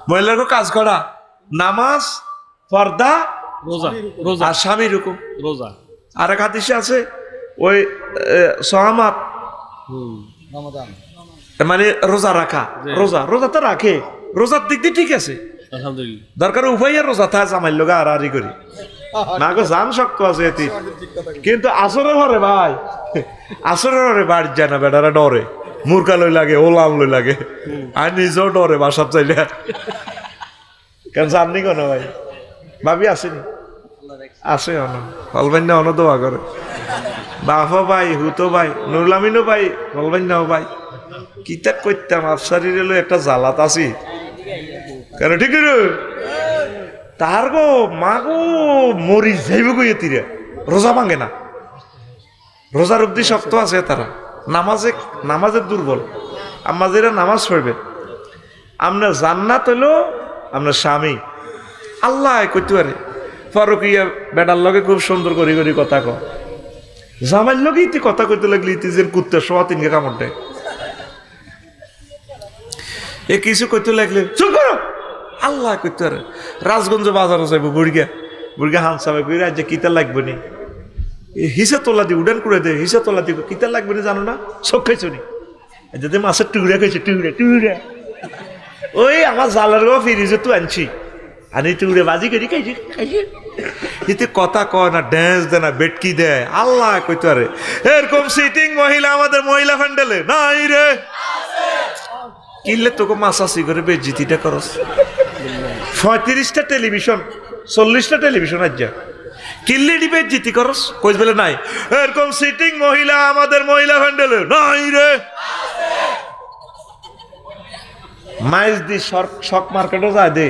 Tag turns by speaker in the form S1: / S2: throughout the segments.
S1: মহিলারও কাজ করা, নামাজ, পর্দা,
S2: রোজা রোজা
S1: আর স্বামীর হুকুম।
S2: রোজা
S1: আর এক হাদিসে আছে ওই সহামাত, মানে রোজা রাখা। রোজা রোজা তো রাখে, রোজার দিক দিয়ে ঠিক আছে,
S2: আলহামদুলিল্লাহ।
S1: দরকার উভয়ের রোজা থাকে, জামাইর লোক আড়াআড়ি করি না গো, জান শক্ত আছে এটি। কিন্তু আসরের হরে ভাই, আসরের হরে বাড়ি যায় না, বেটারা ডরে, মুরগা লই লাগে, ওলাম লই লাগে, আর নিজেও ডরে বাসার চাইলে। কেন জাননি কেন ভাই, ভাবি আসেনি, আছে অন হলবেন না, অন দোয়া করে বাফা ভাই, হুতো ভাই, নুরুল আমিনও ভাই, হলবেন নাও ভাই, কিতা করতাম আফসারির এলো একটা জ্বালাত আছি কেন, ঠিক রে তার গো মা গো মরি যাইব গো এতিরে, রোজা ভাঙে না, রোজার অব্দি শক্ত আছে তারা, নামাজের দুর্বল। আমাদের নামাজ পড়বে, আপনার জান্নাত হইলো আপনার স্বামী, আল্লাহ করতে পারে। ফরকিয়া বেটার লগে খুব সুন্দর করি করি কথা কয়, জামাইর লগে ইতি কথা কইতে লাগলি ইতিজের কুত্তে সোয়া তিনকে কামড় দেয়, এ কিছু কইতে লাগলে চুপ করো, আল্লাহ কইতে পারে। রাজগঞ্জ বাজারে যাইব, বুড়িয়া হানসাবে কই রাজ্যে কিতা লাগবে নি, হিসা তোলা দি উডান করে দে, হিসা তোলা দি কিতা লাগবে না জানো না, চোখ খাইছো নি, যদি মাছের টুকরা খাইছে, টুকরা ওই আমার জালের গো ফিরিজে তো আনছি, আনি টুকরে বাজি করি খাইছি এতে কথা কয় না, ড্যান্স দেয় না, বেটকি দেয়, আল্লাহ কইতে পারে। এরকম সিটিং মহিলা আমাদের মহিলা ফ্যান্ডেলে নাই রে, কিনলে তোকে মাসাসি করে বেজিতিটা করস। 35টা টেলিভিশন, 40টা টেলিভিশন আজ যা কিনলে ডিবে জিতি করস, কইস বলে নাই। এরকম সিটিং মহিলা আমাদের মহিলা ফ্যান্ডেলে নাই রে। মাইজ দি শক মার্কেটও যায় দে,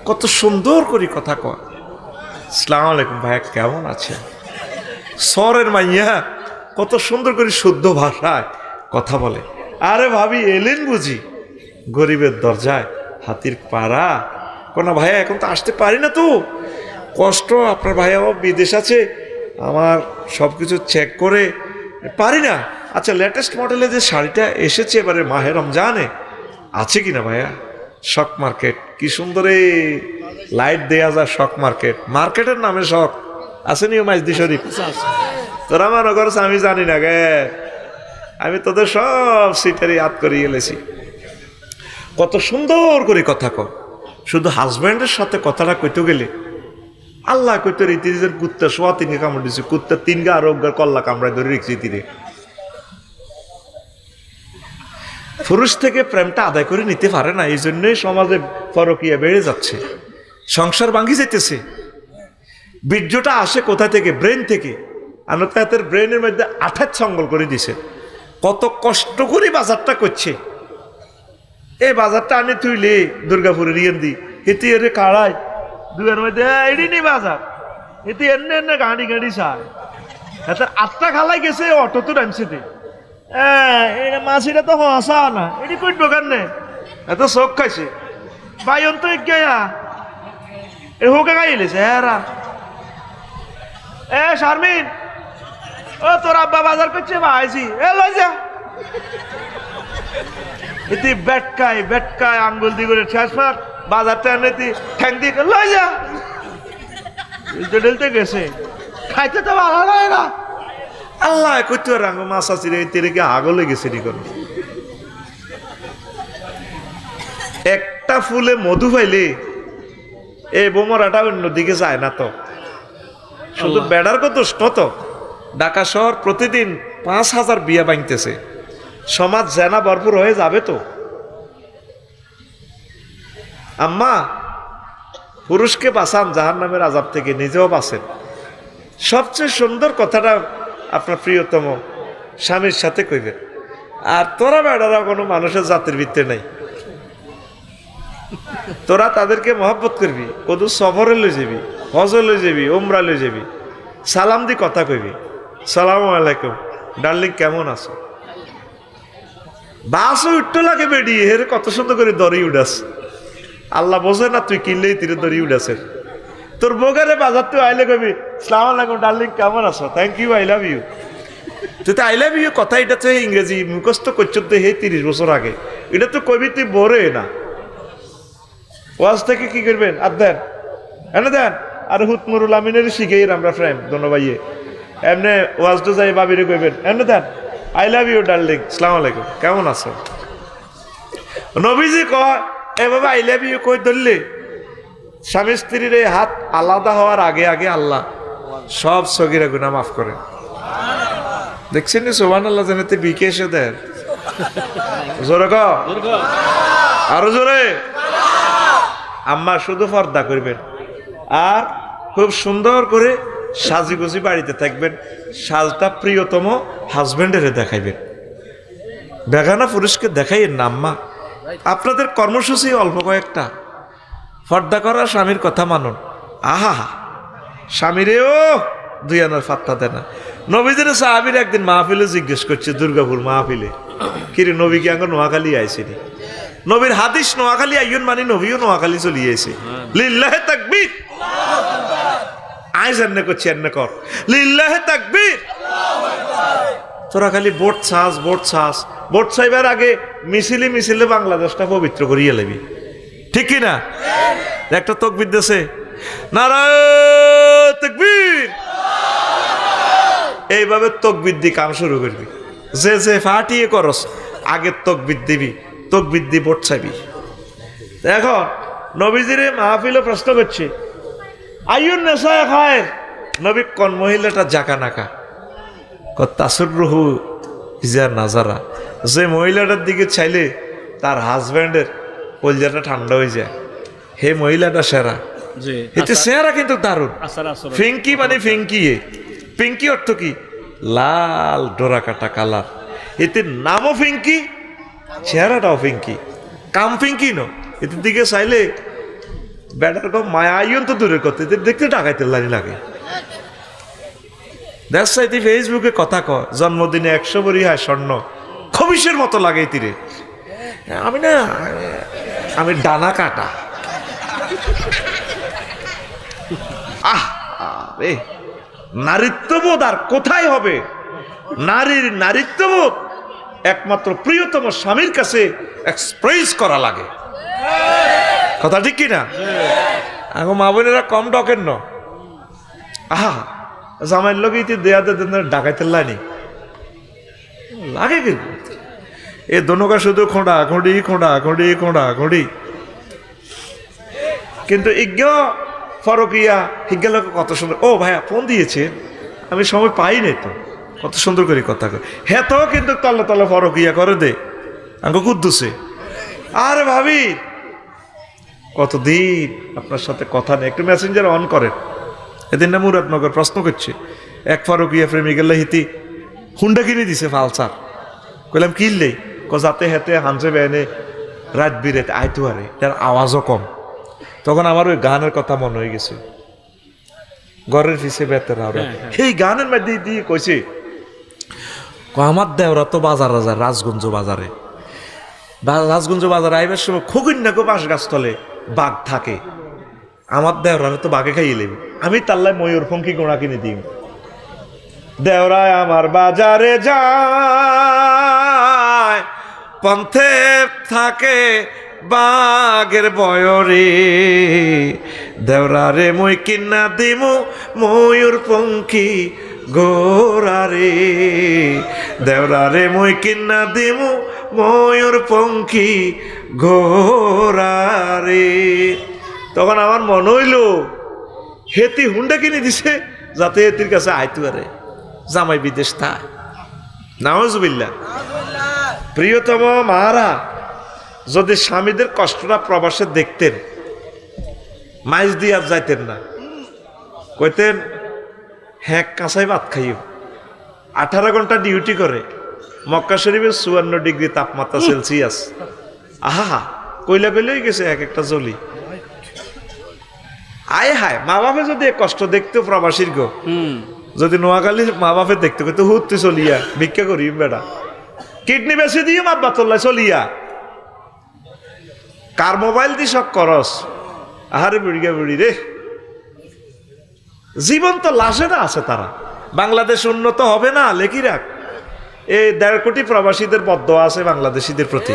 S1: কত সুন্দর করে কথা কয়, আসসালামু আলাইকুম ভাইয়া কেমন আছে, সরের মাইয়া কত সুন্দর করে শুদ্ধ ভাষায় কথা বলে। আরে ভাবি এলেন বুঝি, গরিবের দরজায় হাতির পাড়া, কোন ভাইয়া এখন তো আসতে পারি না, তো কষ্ট, আপনার ভাইয়া বিদেশ আছে, আমার সব কিছু চেক করে পারি না। আচ্ছা লেটেস্ট মডেলে যে শাড়িটা এসেছে এবারে মাহে রমজানে আছে কিনা ভাইয়া, শক মার্কেট, কি সুন্দর এই লাইট দেয়া যায়, শক মার্কেট, মার্কেটের নামে শক আসেনি মাইজদি শরীফ, তোরা মনে করছ আমি জানি না গে, আমি তোদের সব সিটারি ইয়াদ করে এলেছি। কত সুন্দর করে কথা কর, শুধু হাজব্যান্ডের সাথে কথাটা কইতে গেলে আল্লাহ কইতে রীতির কুত্তা সোয়া তিনকে কামড় দিচ্ছে, কুত্তা তিনকে আরোগ্যার কল্লা কামড়ায় ধরে রেখেছি তীরে। পুরুষ থেকে প্রেমটা আদায় করে নিতে পারে না, এই জন্যই সমাজে ফরকিয়া বেড়ে যাচ্ছে, সংসার ভাঙি যেতেছে। বীর্যটা আসে কোথা থেকে, ব্রেন থেকে, আনতাতের ব্রেনের মধ্যে আঠাত সঙ্গল করে দিছে, কত কষ্ট করে বাজারটা করছে। এই বাজারটা আনি তুইলে দুর্গাপুরের ইয়েন্দি এতে এর কাড়াই দুয়ের মধ্যে এডি নি বাজার, এতে এনে গাড়ি চায়, এতে 8টা খালাই গেছে অটো তো নামছে দে, মাছিটা তো হসা না, এটি কই দোকান নে, এত চোখ খাইছে ভাই অন্ত গেয়া এ হোকে গাই এলেছে হ্যাঁ। এ শারমিন, ও তোর আব্বা বাজার করছে ভাইছি, এ লই যা, এতে বেটকায় আঙ্গুল দিয়ে করে ট্রান্সফার, বাজারটা এনে ঠ্যাং দিয়ে লই যা, ঢেলতে গেছে, খাইতে তো ভালো লাগে না। আল্লাহ কইতে রাঙ্গ মাছ আছে রে, তেরে কি আগলে গেছে নি কোন, একটা ফুলে মধু পাইলে এই বোমরাটা অন্যদিকে যায় না তো, শুধু বেড়ার কত তো। ঢাকা শহর প্রতিদিন 5,000 বিয়া ভাঙতেছে, সমাজ জেনা ভরপুর হয়ে যাবে তো। আম্মা পুরুষকে বাঁচান জাহান্নামের আযাব থেকে, নিজেও বাঁচেন। সবচেয়ে সুন্দর কথাটা আপনার প্রিয়তম স্বামীর সাথে কইবেন। আর তোরা বেড়ারা কোনো মানুষের জাতির ভিত্তি নাই, তোরা তাদেরকে মহব্বত করবি, কদু সফরে লই যাবি, হজ লই যাবি, উমরা লই যাবি, সালাম দি কথা কইবি, সালামু আলাইকুম ডার্লিং কেমন আছো, বাসও উঠতে লাগে বেডি, হেরে কত সুন্দর করে দড়ি উড়াস, আল্লাহ বোঝে না তুই কিনলেই তীরে দড়ি উড়াছে। তোর বোগারে বাজার তুই আইলে কবি সালাম আলাইকুম ডার্লিং কেমন আছো, thank you, I love you. তুই তো আই লাভ ইউ কথা, এটা তো ইংরেজি মুখস্থ করছো তো হে 30 বছর আগে, এটা তো কবি তুই বরে না, ওয়াজ থেকে কি করবেন আর দেন এনে দেন আর হুতমুরুল আমিনের শিখেই আমরা ফ্রেন্ড দোনো ভাইয়ে এমনি ওয়াজটা যাই বাবিরে কইবেন এনে দেন আই লাভ ইউ ডার্লিং আসসালামু আলাইকুম কেমন আছো নবীজি কয় এ বাবা আই লাভ ইউ কই ধরলে স্বামী স্ত্রীর এই হাত আলাদা হওয়ার আগে আগে আল্লাহ সব সগিরা গুনাহ মাফ করেন দেখছেন সুবহানাল্লাহ জানাতে বিকে এসে দেন জোরে ক আরো জোরে আম্মা শুধু পর্দা করবেন আর খুব সুন্দর করে সাজিগুজি বাড়িতে থাকবেন সাজটা প্রিয়তম হাজবেন্ডের দেখাইবেন বেগানা পুরুষকে দেখাইয়েন না আম্মা আপনাদের কর্মসূচি অল্প কয়েকটা পর্দা করা স্বামীর কথা মানুন আহা স্বামীরেও দুই আনার ফাত্তা দেয় না নবীদের সাহাবীর একদিন মাহফিলে জিজ্ঞেস করছে দুর্গাপুর মাহফিলে কিরে নবী কি আঙ্গ নোয়াখালী আইসিনি নবীর হাদিস নোয়াখালী আইয়ন মানে নবীও নোয়াখালী চলিয়ে আইছে লিল্লাহে তাকবীর আইস এনে করছি এনে কর লিল্লাহে তাকবীর তোরা খালি ভোট চাইবার আগে মিছিলে বাংলাদেশটা পবিত্র করিয়ে লেবি ঠিক কি না একটা তকবীর দেশে নারায়ে তাকবীর এইভাবে তকবীর দিয়ে কাম শুরু করবি যে ফাটিয়ে করস আগে তকবীর দিবি তকবীর দিয়ে ভোট চাইবি এখন নবীজিরে মাহফিলে প্রশ্ন করছে আইয়ুন নেশা খায় নবী কোন মহিলাটা জাকা নাকা তাসুররুহু ইজা নাজারা যে মহিলাটার দিকে চাইলে তার হাজব্যান্ডের কলজাটা ঠান্ডা হয়ে যায় হে মহিলাটা সেরা
S2: জি
S1: এতে চেহারা কিন্তু দারুণ
S2: আসার আসর
S1: ফিঙ্কি মানে ফিঙ্কিয়ে পিঙ্কি অর্থ কি লাল ডোরা কাটা কালার এতে নামও ফিঙ্কি চেহারাটাও ফিঙ্কি কাম ফিঙ্কি নো এতে দিকে চাইলে ব্যাটার কম মায়া আইন তো দূরের কথা এদের দেখতে ডাকাইতে লাগে দেখছাইতে ফেসবুকে কথা কয় জন্মদিনে 100 ভরি হয় স্বর্ণ খবিসের মতো লাগে তীরে আমি ডানা কাটা রে নারীত্ববোধ আর কোথায় হবে নারীর নারীত্ববোধ একমাত্র প্রিয়তম স্বামীর কাছে এক্সপ্রেস করা লাগে কথা ঠিক কিনা এখন মা বোনেরা কম ডকেন ন আহা জামাইয়ের লোক ইতি দেয়াতে ডাকাইতে লাইনি লাগে কিন্তু এ দোনোকা শুধু খোঁড়া খোঁড়ি কিন্তু ইজ্ঞ ফরকিয়া হিজ্ঞা লোক কত সুন্দর ও ভাইয়া ফোন দিয়েছে আমি সময় পাই নাই তো কত সুন্দর করে কথা কয় হ্যাঁ তো কিন্তু তলে তলে ফরকিয়া করে দে আঙ্গ কুদ্দুসে আরে ভাবি কতদিন আপনার সাথে কথা নেই একটু মেসেঞ্জার অন করেন এদিন না মুরাদনগর প্রশ্ন করছে এক ফরকিয়া প্রেমিকের হিতি হুন্ডা কিনে দিছে ফালসার কইলাম কিনলেই যাতে হেতে হানসে বেনে রাত বিরেতে আইতু আরে তার আওয়াজও কম তখন আমার ওই গানের কথা মনে হয়ে গেছে ঘরের পিছিয়ে বেতের এই গানের মধ্যে দিয়ে কইছে আমার দেওরা তো বাজার রাজগঞ্জ বাজারে আইবার সময় খুগুন্যাকে বাঁশ গাছ তলে বাঘ থাকে আমার দেওরা তো বাঘে খাইয়ে লেবি আমি তাল্লায় ময়ূর ফঙ্কি গোড়া কিনে দিই দেওরায় আমার বাজারে যায় পন্থে থাকে বাঘের বয়রে দেওরারে মই কিনা দিমু ময়ূর পঙ্খী গোরারে দেওরারে মই কিনা দিমু ময়ূর পঙ্খী গোরারে তখন আমার মনে হইল হেতি হুন্ডা কিনে দিছে যাতে হেতির কাছে আইতু আরে জামাই বিদেশ থায় নাউজুবিল্লাহ প্রিয়তম মারা যদি স্বামীদের কষ্টটা প্রবাসে দেখতেন মাইজ দিয়ে আর যাইতেন না কইতেন হ্যাঁ কাঁচাই ভাত খাইও 18 ঘন্টা ডিউটি করে মক্কা শরীফের 54 ডিগ্রি তাপমাত্রা সেলসিয়াস আহা কইলা কইলেই গেছে এক একটা জলি আয় হায় মা বাপে যদি কষ্ট দেখতো প্রবাসীর গো যদি নোয়াখালীর মা বাপে দেখতে কইতো হুত্তি চলিয়া ভিক্ষা করি বেড়া কিডনি বেশি দিয়ে মাপবা তোল্লাই চলিয়া কার মোবাইল দি সব করস আহারে বুড়িগা বুড়ি রে জীবন তো লাশে না আছে তারা বাংলাদেশ উন্নত হবে না লেখি রাখ এই 1.5 কোটি প্রবাসীদের বদ্ধ আছে বাংলাদেশিদের প্রতি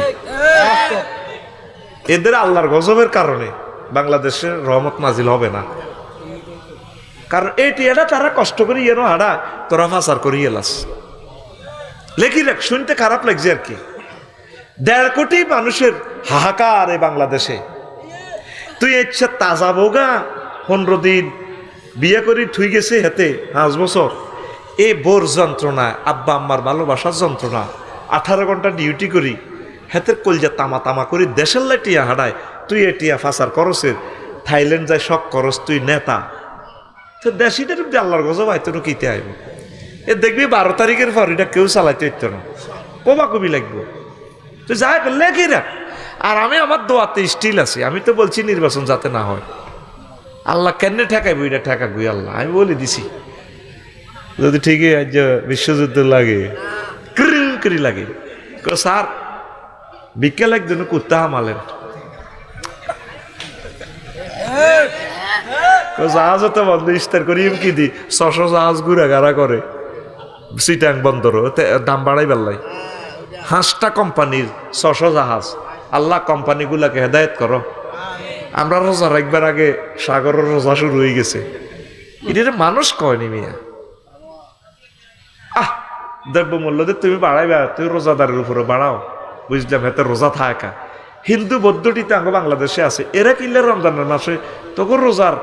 S1: এদের আল্লাহর গজবের কারণে বাংলাদেশের রহমত নাজিল হবে না। কারণ এই টিয়াটা তারা কষ্ট করে ইয়েনো হাডা তোরা ফাঁসার করে এলাস লেখি রাখ, শুনতে খারাপ লাগছে আর কি। 1.5 কোটি মানুষের হাহাকার এই বাংলাদেশে, তুই ইচ্ছা তাজা বোগা 15 দিন বিয়ে করি থুই গেছে হেতে 5 বছর, এ বোর যন্ত্রণা, আব্বা আম্মার ভালোবাসার যন্ত্রণা, 18 ঘন্টা ডিউটি করি হেতের কলজা তামা তামা করি দেশের লাই টিয়া হাডায়, তুই এ টিয়া ফাঁসার করসের থাইল্যান্ড যায় শখ করস, তুই নেতা তো দেশিটা যদি আল্লাহর গজব আইতো না কিতে আইব। এ দেখবি 12 তারিখের পর এটা কেউ চালাইতে হইত না, কবা কবি লাগবো। তুই যাই লেখি রাখ। আর আমি আমার দোয়াতে স্টিল আছি, আমি তো বলছি নির্বাচন যাতে না হয়। আল্লাহ কেন ঠেকাইব, এটা ঠেকাবি আল্লাহ, আমি বলে দিছি। যদি ঠিকই আজ বিশ্বযুদ্ধ লাগে করি লাগে, স্যার বিকেল একজন কুত্তা হামালেন, জাহাজ তো বন্ধ ইস্তার করি কি দি 600 জাহাজ ঘুরা গাড়া করে সিটাং বন্দর দাম বাড়াই বেল্লাই। 5টা কোম্পানির 600 জাহাজ। আল্লাহ কোম্পানিগুলাকে হেদায়েত করো। আমরা রোজা রাখবার আগে সাগরের রোজা শুরু হয়ে গেছে, এটা মানুষ কয়নি মিয়া। দ্রব্যমূল্য দিয়ে তুমি বাড়াইবা, তুমি রোজাদারের উপরে বাড়াও, বুঝলাম হেতে রোজা থাকা। হিন্দু বৌদ্ধটিতে আঙ্গ বাংলাদেশে আছে, এরা কিনলে রমজানের মাসে তখন রোজার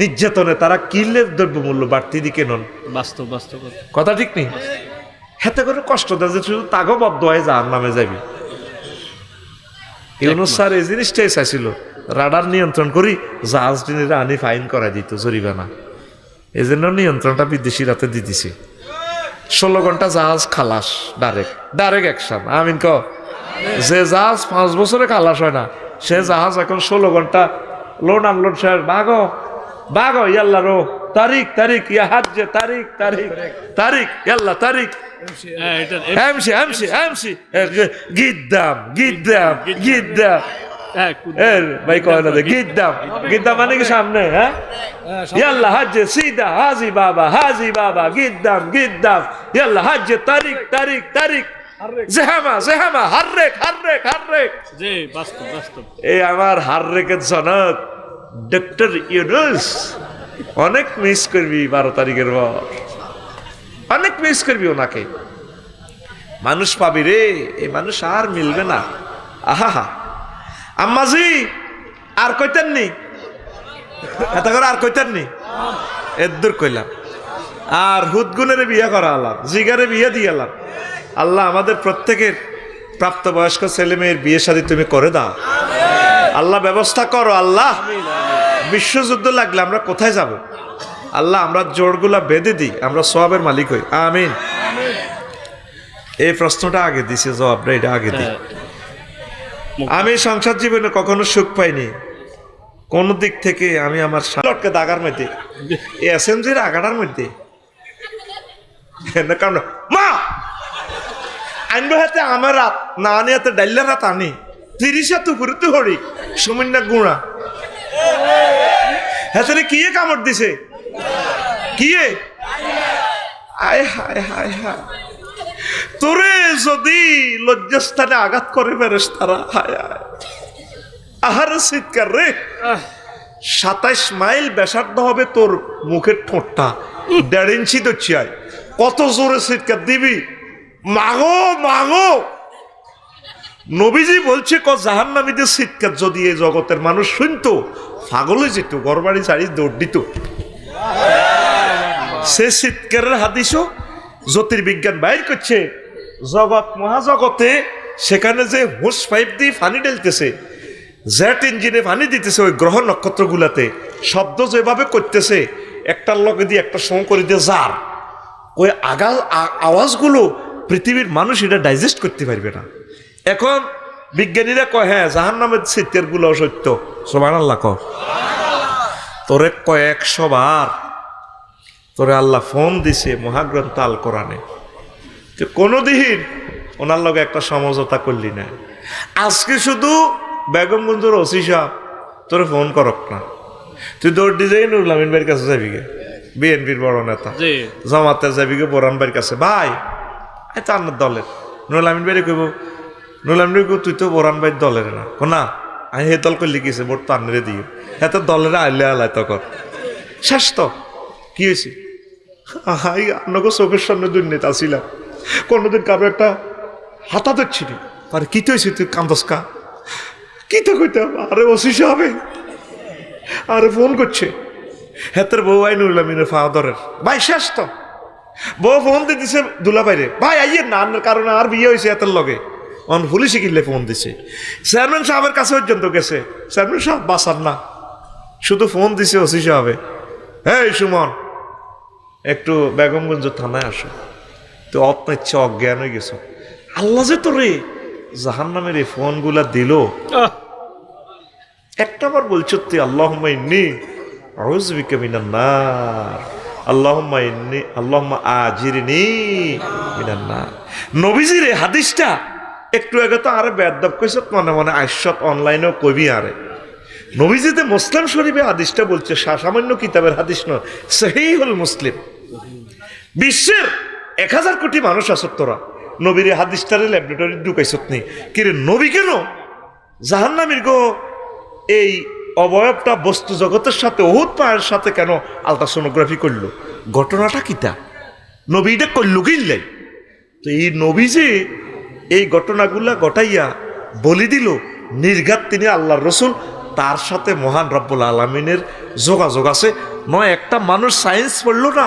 S1: নির্যাতনে তারা কিনলে দ্রব্যমূল্য বাড়তি দিকে নন।
S2: বাস্তব বাস্তব
S1: কথা ঠিক নেই, হেতে করে কষ্ট দেয় যে শুধু তাগো বদ্ধ হয়ে যার নামে যাবি। ইউনুস স্যার এই জিনিসটাই চাইছিল, রাডার নিয়ন্ত্রণ করি জাহাজ টিনিরা আনি ফাইন করাই দিত জরিমানা, এই জন্য নিয়ন্ত্রণটা বিদেশির হাতে দিতেছে। 16 ঘন্টা জাহাজ খালাস, ডাইরেক্ট অ্যাকশন। আমিন ক, যে জাহাজ 5 বছরে খালাস হয় না, সে জাহাজ এখন 16 ঘন্টা লোড আনলোড শেষ। বাগো ইয়াল্লা রো তারিখ ইয়া হাজ্জে তারিখ ইয়াল্লা তারিখ এমসি গিদ্দাম ভাই কয় না গিদ্দাম মানে কি সামনে, হ্যাঁ ইয়াল্লা হাজ্জে সিদা হাজি বাবা গিদ্দাম ইয়াল্লা হাজ্জে তারিখ জেহামা হাররেক
S2: জি বাস্তব বাস্তব।
S1: এই আমার হাররেকের জনক ডক্টর ইউনুস, অনেক মিস করবি 12 তারিখের পর, অনেক মিস করবি ওনাকে। মানুষ পাবি রে, এই মানুষ আর মিলবে না। আহা আম্মাজি আর কইতেননি, এত করে আর কইতেননি, এদুর কইলাম। আর হুদগুনের বিয়ে করা আলাম, জিগারে বিয়ে দিয়ে এলাম। আল্লাহ আমাদের প্রত্যেকের প্রাপ্তবয়স্ক ছেলে মেয়ের বিয়ে শাদী তুমি করে দাও আল্লাহ, ব্যবস্থা করো আল্লাহ। বিশ্বযুদ্ধ লাগলে আমরা কোথায় যাব আল্লাহ, আমরা জোড়গুলা বেঁধে দিই, আমরা সওয়াবের মালিক হই। আমিন। এই প্রশ্নটা আগে দিছে, জবাবটা এটা আগে দিই। আমি সংসার জীবনে কখনো সুখ পাইনি কোন দিক থেকে। আমি আমার লটকে দাগার মধ্যে এসএমজির আগাটার মধ্যে কারণ মা আনবো হাতে আমার রাত না আনি হাতে ডাইলা রাত আনি 30 তুপুরে তু হরি সুমিন্না গুঁড়া হাতে কিয়ে কামড় দিছে, কিয়ে আয় হায় হায় হায়, তোরে যদি লজ্জাস্থানে আঘাত করে ফেরেস তারা, হায় হায় আহার শীতকার রে। 27 মাইল ব্যাসার্ধ হবে তোর মুখের ঠোঁটটা, 1.5 ইঞ্চি তো চাই, কত জোরে শীতকার দিবি, মাগো মাগো। নবীজি বলছে জাহান্নামীদের শীতকার যদি এই জগতের মানুষ শুনতো পাগলে যেত, ঘরবাড়ি ছাড়ি দৌড় দিত। সে শীতকারের হাদিসও জ্যোতির্বিজ্ঞান বাইর করছে, জগৎ মহাজগতে সেখানে যে হোস পাইপ দিয়ে পানি ঢেলতেছে, জেট ইঞ্জিনে পানি দিতেছে ওই গ্রহ নক্ষত্রগুলাতে, শব্দ যেভাবে করতেছে একটার লগে দিয়ে একটা সঙ্গ করে দিয়ে যার ওই আওয়াজগুলো পৃথিবীর মানুষ এটা ডাইজেস্ট করতে পারবে না। এখন বিজ্ঞানীরা কয় হ্যাঁ জাহান্নামের শীতের গুলো সত্য, সুবহানাল্লাহ কও। তোরে কয়েকশো বার তোরে আল্লাহ ফোন দিছে মহাগ্রন্থ আল কোরআনে, তো কোনোদিন ওনার লগে একটা সমঝোতা করলি না। আজকে শুধু বেগমগঞ্জের ওসি সাহেব তোরে ফোন করক না, তুই দৌড় দিয়ে যাই নুরুল আমিন ভাইয়ের কাছে যাবি গে, বিএনপির বড় নেতা, জামাতের যাবি গে বোরান ভাইয়ের কাছে, ভাই তার দলের নুরুল আমিন ভাইরে কইব, নুরুল আমিন ভাই তুই তো বোরান ভাইয়ের দলের না, না আমি হে দল করলে গেছে ভোট তো আনরে দিও এত দলেরা আইলে আলাই তখন শেষ তো কি হয়েছে হাই আপনাকে চোখের সামনে দুর্নীতি আসিলাম কোনোদিন কারো একটা হাতা দেখছি নি আরে কি তো হয়েছে তুই কান্দসকা কি তো কইতে হবে আরে অশিস হবে আরে ফোন করছে হেতের বউ আই নুরলামিনের ফাদারের ভাই শেষ তো বউ ফোন দিয়ে দিছে দুলা বাইরে ভাই আইয়ে না আনার কারণে আর বিয়ে হয়েছে এতের লগে অন পুলিশে কিনলে ফোন দিছে চেয়ারম্যান সাহেবের কাছে পর্যন্ত গেছে চেয়ারম্যান সাহেব বাসার না শুধু ফোন দিছে ওসি সাহেবে এই সুমন একটু বেগমগঞ্জ থানায় আসো তো আপনার ইচ্ছে অজ্ঞান হয়ে গেছো আল্লাহ যে তোরে জাহান নামের এই ফোনগুলা দিল একটা বার বলছো তুই আল্লাহুম্মা ইন্নী আউযু বিকা মিনান নার আল্লাহুম্মা ইন্নী আল্লাহুম্মা আজিরনি মিনান নার নবীজির এই হাদিসটা একটু আগে তো আরে বেদব কইছ মনে মনে আইসত অনলাইনেও কইবি আরে নবীজিতে মুসলিম শরীফে হাদিসটা বলছে সামান্য কিতাবের হাদিস নয় সহিহুল মুসলিম বিশ্বের 1000 কোটি মানুষ আসত তোরা নবীর হাদিসটারে ল্যাবরেটরি ঢুকাইছত নি কিরে নবী কেন জাহান্নামীর গো এই অবয়বটা বস্তু জগতের সাথে ওহুদ পাহাড়ের সাথে কেন আলট্রাসোনোগ্রাফি করলো ঘটনাটা কিতা নবী এটা করলো কিনলেন তো এই নবী যে এই ঘটনাগুলা ঘটাইয়া বলি দিল নির্ঘাত তিনি আল্লাহর রসুল তার সাথে মহান রব্বুল আলমিনের যোগাযোগ আছে নয় একটা মানুষ সায়েন্স পড়লো না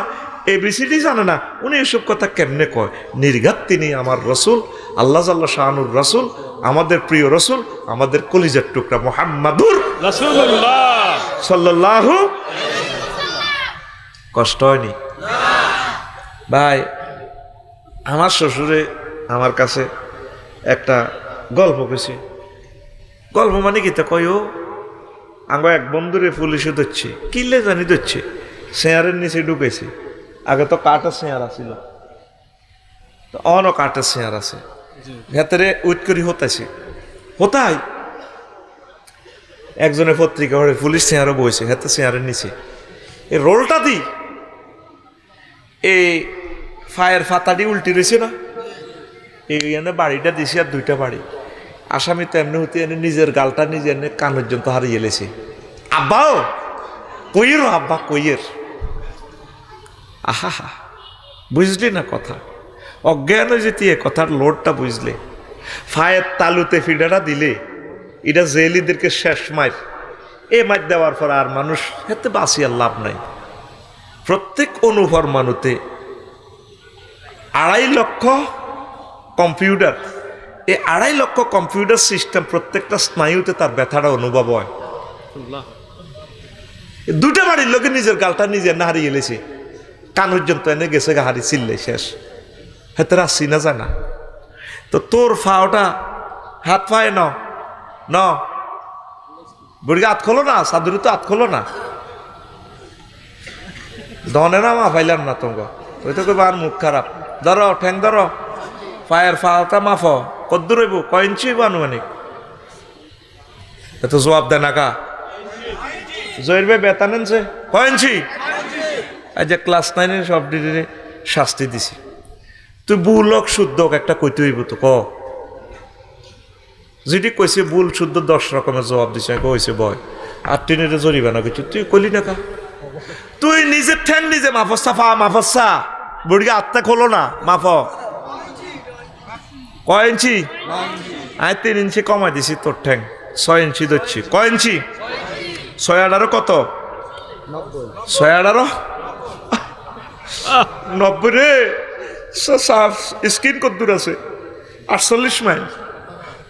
S1: এবিসিডি জানে না উনি এসব কথা কেমনে কয় নির্ঘাত তিনি আমার রসুল আল্লাহ জাল্লা শাহানুর রসুল আমাদের প্রিয় রসুল আমাদের কলিজার টুকরা মুহাম্মাদুর
S2: রাসূলুল্লাহ
S1: সাল্লাল্লাহু কষ্ট হয়নি ভাই আমার শ্বশুরে আমার কাছে একটা গল্প কইছে গল্প মানে কি তা কয় আঙ্গ এক বন্ধুরে পুলিশে ধরছে কিনলে জানি ধরছে শেয়ারের নিচে ঢুকেছে আগে তো কাঠের শেয়ার আছিল তো অনও কাঠের শেয়ার আছে ভেতরে উইট করি হতাছে হতাই একজনের পত্রিকা ঘরে পুলিশ শেয়ারও বইছে হেতে শেয়ারের নিচে এই রোলটা দি এই ফায়ার ফাতাটি উল্টি রয়েছে না এই এনে বাড়িটা দিছে আর দুইটা বাড়ি আসামি তো এমনি হতে এনে নিজের গালটা নিজে এনে কান পর্যন্ত হারিয়ে এলেছে আব্বাও কইয়ের আব্বা কইয়ের আহা হা বুঝলি না কথা অজ্ঞান হয়ে যেতে কথার লোডটা বুঝলে ফায়ের তালুতে ফিডাটা দিলে এটা জেলিদেরকে শেষ মার এ মার দেওয়ার পর আর মানুষ হেতে বাঁচিয়ার লাভ নাই প্রত্যেক অনুভর মানুতে 2.5 লক্ষ কম্পিউটার এই 2.5 লক্ষ কম্পিউটার সিস্টেম প্রত্যেকটা স্নায়ুতে তার ব্যথাটা অনুভব হয় দুটা বাড়ির লোকে নিজের গালটা নিজে না হারিয়ে এলেছে কান পর্যন্ত এনে গেছে হারি চিল্লে শেষ হেতে আসছি না জানা তো তোর ফাওটা হাত পায়ে ন বুড়ি হাত খোলো না সাধুরি তো হাত খোলো না দনে না মা পাইলাম না তোমাকে ওই তো কইবা আর মুখ খারাপ ধরো ঠ্যাং ধরো পায়ের ফাওটা মাফ কদ্দুর হইব কয় ইঞ্চি হইব আনুমানিক এত জবাব দেয় না কা জয়ের ভাই বেতন আনছে কয় ইঞ্চি আজ ক্লাস 9 সব ডিরে শাস্তি দিছি তুই ভুল হোক শুদ্ধ হোক একটা কইতে হইব তো ক যেটি কইছে ভুল শুদ্ধ 10 রকমের জবাব দিছে কইছে বয় আর টিনের জরিবে না কিছু তুই কইলি না কা তুই নিজের ঠ্যাং নিজে মাফসা মাফসা বুড়িকে আত্মা খোলো না মাফ কয় ইঞ্চি আমি 3 ইঞ্চি কমাই দিছি তোর ঠ্যাং 6 ইঞ্চি ধরছি কয় ইঞ্চি 6.18 কত 6.18 90 রে স্কিন কত দূর আছে 48 মাইল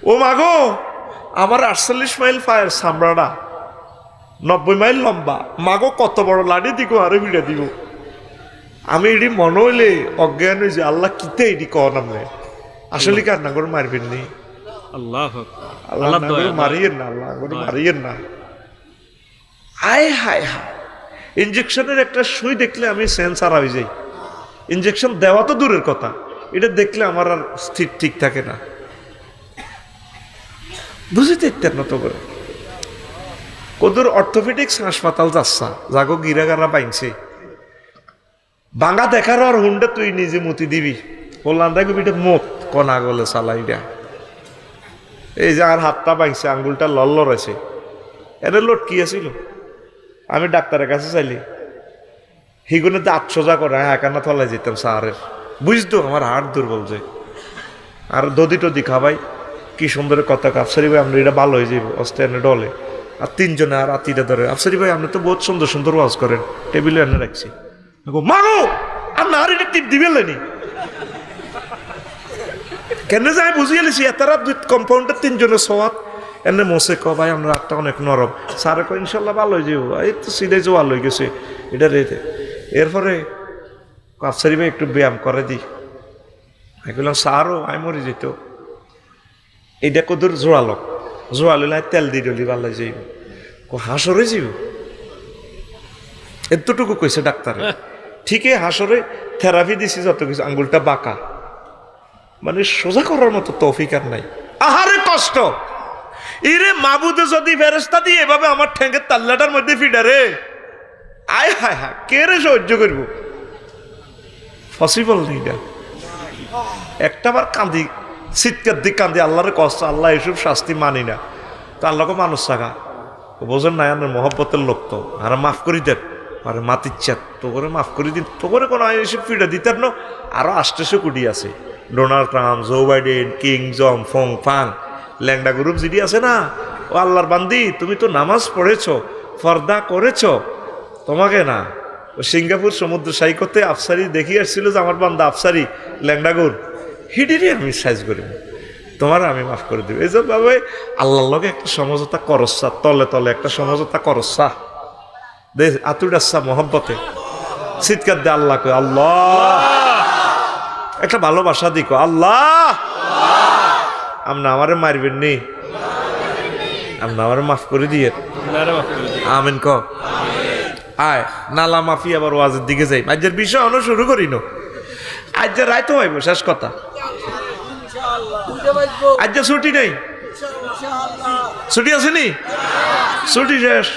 S1: ও মাগো আমার 48 মাইল পায়ের সামড়াটা 90 মাইল লম্বা মাগো কত বড় লাড়ি দিব আরে ভিড়ে দিব আমি এটি মনে হইলে অজ্ঞান হয়ে যে আল্লাহ কিতে এটি কন আমরা আসলে কার না করে মারবেন নি
S2: আল্লাহ
S1: আল্লাহ না করে মারিয়েন না আল্লাহ করে মারিয়েন না আয় হায় হায় ইঞ্জেকশনের একটা সুই দেখলে আমি সেন্সার হয়ে যাই ইঞ্জেকশন দেওয়া তো দূরের কথা এটা দেখলে আমার আর স্থির ঠিক থাকে না বুঝতে ইত্যার মতো করে কদুর অর্থোপেডিক্স হাসপাতাল যাচ্ছা জাগো গিরাগারা পাইছে বাঙ্গা দেখার আর হুন্ডা তুই নিজে মতি দিবি বললাম দেখবি এটা মুখ কনা গলে চালাইডা এই যে আর হাতটা ভাঙছে, আঙ্গুলটা লড় আছে, এটা লটকি আছিল। আমি ডাক্তারের কাছে চাইলি, হিগুনে দাঁত সোজা করে একান্না থলাই যেতাম সাহারের, বুঝতো আমার হাড় দুর্বল যে। আর দদি টদি খাবাই, কি সুন্দর কথা, আফসারি ভাই আমরা এটা ভালো হয়ে যাবো অস্ট্রেলিয়া ডলে। আর তিনজনে আর আতিটা ধরে, আফসারি ভাই আপনি তো বহুত সুন্দর সুন্দর ওয়াজ করেন, টেবিলে এনে রাখছি। মাগো আপনার আর এটা টিপ দিবেন কেন যাই বুঝিয়ে লিছি, এতারা কম্পাউন্ডের তিনজনের সওয়াত এনে মোসে ক ভাই আমরা রাতটা অনেক নরম, স্যারে কয় ইনশাল্লাহ ভালো হয়ে যাবো, এই তো সিধে যে ভালো হয়ে গেছে এটা রেতে। এরপরে আফসারি ভাই একটু ব্যায়াম করে দিই, আমি বললাম স্যারও আমি মরে যেত, এইটা কদূর জোড়ালো, জোড়ালে তেল দিয়ে ডলি ভালো যাইব, হাসরে যাইব, এতটুকু কইছে ডাক্তারে। ঠিকই হাসরে থেরাপি দিছি যত কিছু, আঙ্গুলটা বাঁকা, মানে সোজা করার মতো তৌফিক আর নাই। আহারে কষ্ট, ইরে মাবুদে যদি ফেরেশতা দিয়ে এভাবে আমার ঠ্যাঙ্গের তাল্লাটার মধ্যে ফিডারে, আয় হায় হায় কে রে সহ্য করবো, পসিবল নেই। একটাবার কান্দি, চিৎকার দিক কান্দি, আল্লাহরে কষ্ট, আল্লাহ এসব শাস্তি মানি না, তো আল্লাহকে মানুষ থাকা বোঝেন নাই, আমার মহব্বতের লোক তো, আর মাফ করি দেন, আরে মাতিচ্ছা তো করে মাফ করে দিন, তো করে কোনো এসব ফিডা দিতেন না। আরো 800 কোটি আছে, ডোনাল্ড ট্রাম্প, জো বাইডেন, কিং জং ফং ফাং, ল্যাংডা গ্রুপ জিডি আছে না, ও আল্লাহর বান্দি তুমি তো নামাজ পড়েছো, ফর্দা করেছো, তোমাকে না ও সিঙ্গাপুর সমুদ্র সাইকতে আফসারি দেখিয়ে আসছিল যে আমার বান্দা আফসারি ল্যাংডাগুর, হিডিরই আমি সাইজ করি, তোমার আমি মাফ করে দেব। এই যে ভাবে আল্লাহর লগে একটা সমঝোতা করসা, তলে তলে একটা সমঝোতা করসা, দে আতুডাসা মোহব্বতে চিৎকার দে আল্লাহ কই আল্লাহ, একটা ভালোবাসা দিকো আল্লাহ, আপনি আমারে মারবেন নি, আপনি আমারে মাফ করে দিয়ে আমিন ক। আয় নালা মাফি আবার ওয়াজের দিকে যাই, আজের বিষয় অন্য শুরু করি নো, আজের রায় তো হইব শেষ কথা, আজকে ছুটি নেই, ছুটি আসেনি, ছুটি শেষ,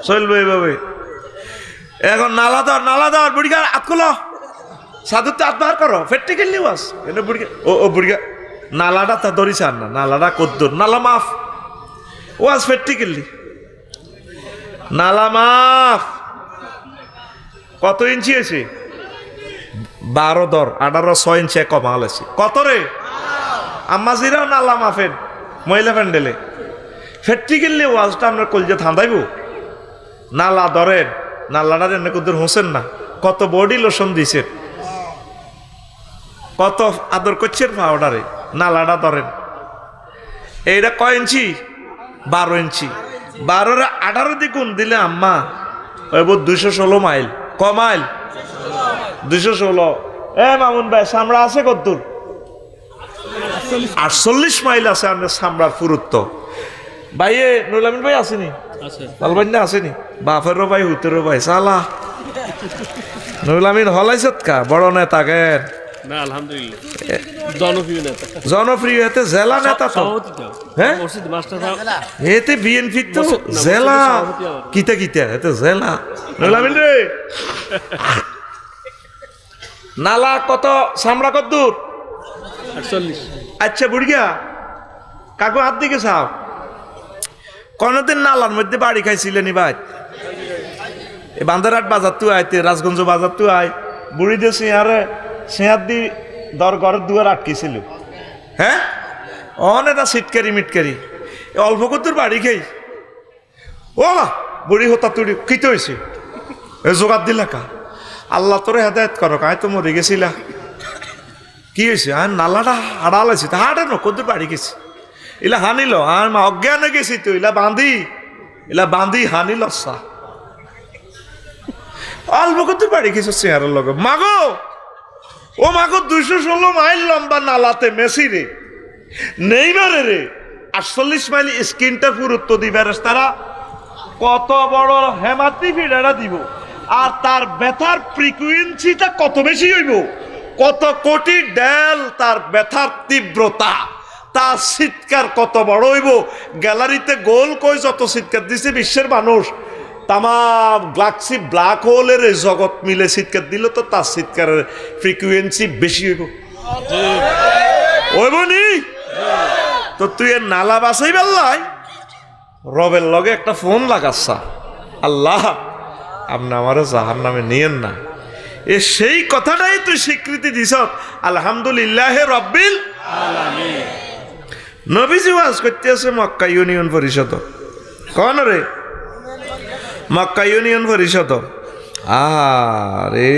S1: চলবে এইভাবে। এখন নালা দেওয়ার বুড়িগা আতকুলো সাধু তো আত্মার করো, ফেটে গেলি ওয়াজ এটা বুড়িগা, ও বুড়িগা নালাটা তা ধরিস আর না, নালাটা কদ্দুর, নালা মাফ, ওয়াজ ফেটে গেলি, নালা মাফ। কত ইঞ্চি আছে? 12 দর 18 6 ইঞ্চি কমাল আছে, কত রে আম্মাজিরাও নালা মাফেন মহিলা প্যান্ডেলে ফেটে গেলে ওয়াজটা আপনার কলজে থান্দাইব, নালা ধরেন, নালাটা এনে কদ্দুর হোসেন না, কত বডি লোশন দিছেন, কত আদর করছেন পাউডারে, নালাটা ধরেন। এইটা কয় ইঞ্চি? 12 ইঞ্চি, 12 18 দিয়ে গুণ দিলে আম্মা ওই 216 মাইল, ক মাইল? 216। মামুন ভাই সামরা আছে কদ্দুর? 48 মাইল আছে আপনার সামরার পুরুত্ব। ভাইয়ে নুরুল আমিন ভাই আসেনি, লালবান্না আসেনি, বাপেরও ভাই হুতেরও ভাই সালা নুরুল আমিন হলাইছত কা বড় নেতা কেন
S2: না আলহামদুলিল্লাহ জনপ্রিয় নেতা,
S1: জনপ্রিয় এতে জেলা নেতা তো, হ্যাঁ এতে বিএনপি তো জেলা কিতা কিতা এতে জেলা। নুরুল আমিন রে নালা কত সামরা কত দূর?
S2: 48।
S1: আচ্ছা বুড়িয়া কাকু হাত দিকে চাও, কোনদিন নালার মধ্যে বাড়ি খাইছিলেনি ভাই? এই বান্দারহাট বাজার তু আইতে, রাজগঞ্জ বাজার তু আয়, বুড়ি দিয়ে সিঁহার দি দর ঘরের দুয়ার আটকেছিল, হ্যাঁ অনেকটা সিটকারি মিটকারি, অল্প কতুর বাড়ি খাই, ও বুড়ি হতা তুড়ি কিতে হয়েছে এ জোগাড় দিলা কা, আল্লাহ তোরে হেদায়ত করো, আয় তো মরে গেছিলা, কি হয়েছে? আর নালাটা হাড়াল আছে, তা হাড়ে ন কত বাড়ি গেছি, ইলা হানিল, আর মা অজ্ঞানে গেছি তো, ইলা বান্ধি হানিল সা অল্প কত বাড়ি গেছো চেহারার লগে, মাগো ও মাগো 216 মাইল লম্বা নালাতে মেসি রে নেইমারে রে 48 মাইল স্ক্রিনটার পুরুত্ব দিবে তারা, কত বড় হেমাতি ফিডারা দিব, আর তার ব্যথার ফ্রিকুয়েন্সিটা কত বেশি হইব, কত কোটি ডেল তার ব্যথার তীব্রতা, তার চিৎকার কত বড় হইব। গ্যালারিতে গোল কই যত চিৎকার দিছে বিশ্বের মানুষ, তামাম গ্যালাক্সি ব্ল্যাক হোলের জগৎ মিলে চিৎকার দিল তো তার চিৎকারের ফ্রিকুয়েন্সি বেশি হইব, হইব নি? তো তুই এর নালা বাসাই বেল্লাই রবের লগে একটা ফোন লাগাচ্ছা আল্লাহ আপনি আমারও জাহার নামে নিয়েন না এ সেই কথাটাই তুই স্বীকৃতি দিছ আলহামদুলিল্লাহ রব্বিল
S2: আলামিন।
S1: নবীজি ওয়াজ করতে আছে মক্কা ইউনিয়ন পরিষদ কোন রে মক্কা ইউনিয়ন পরিষদ আরে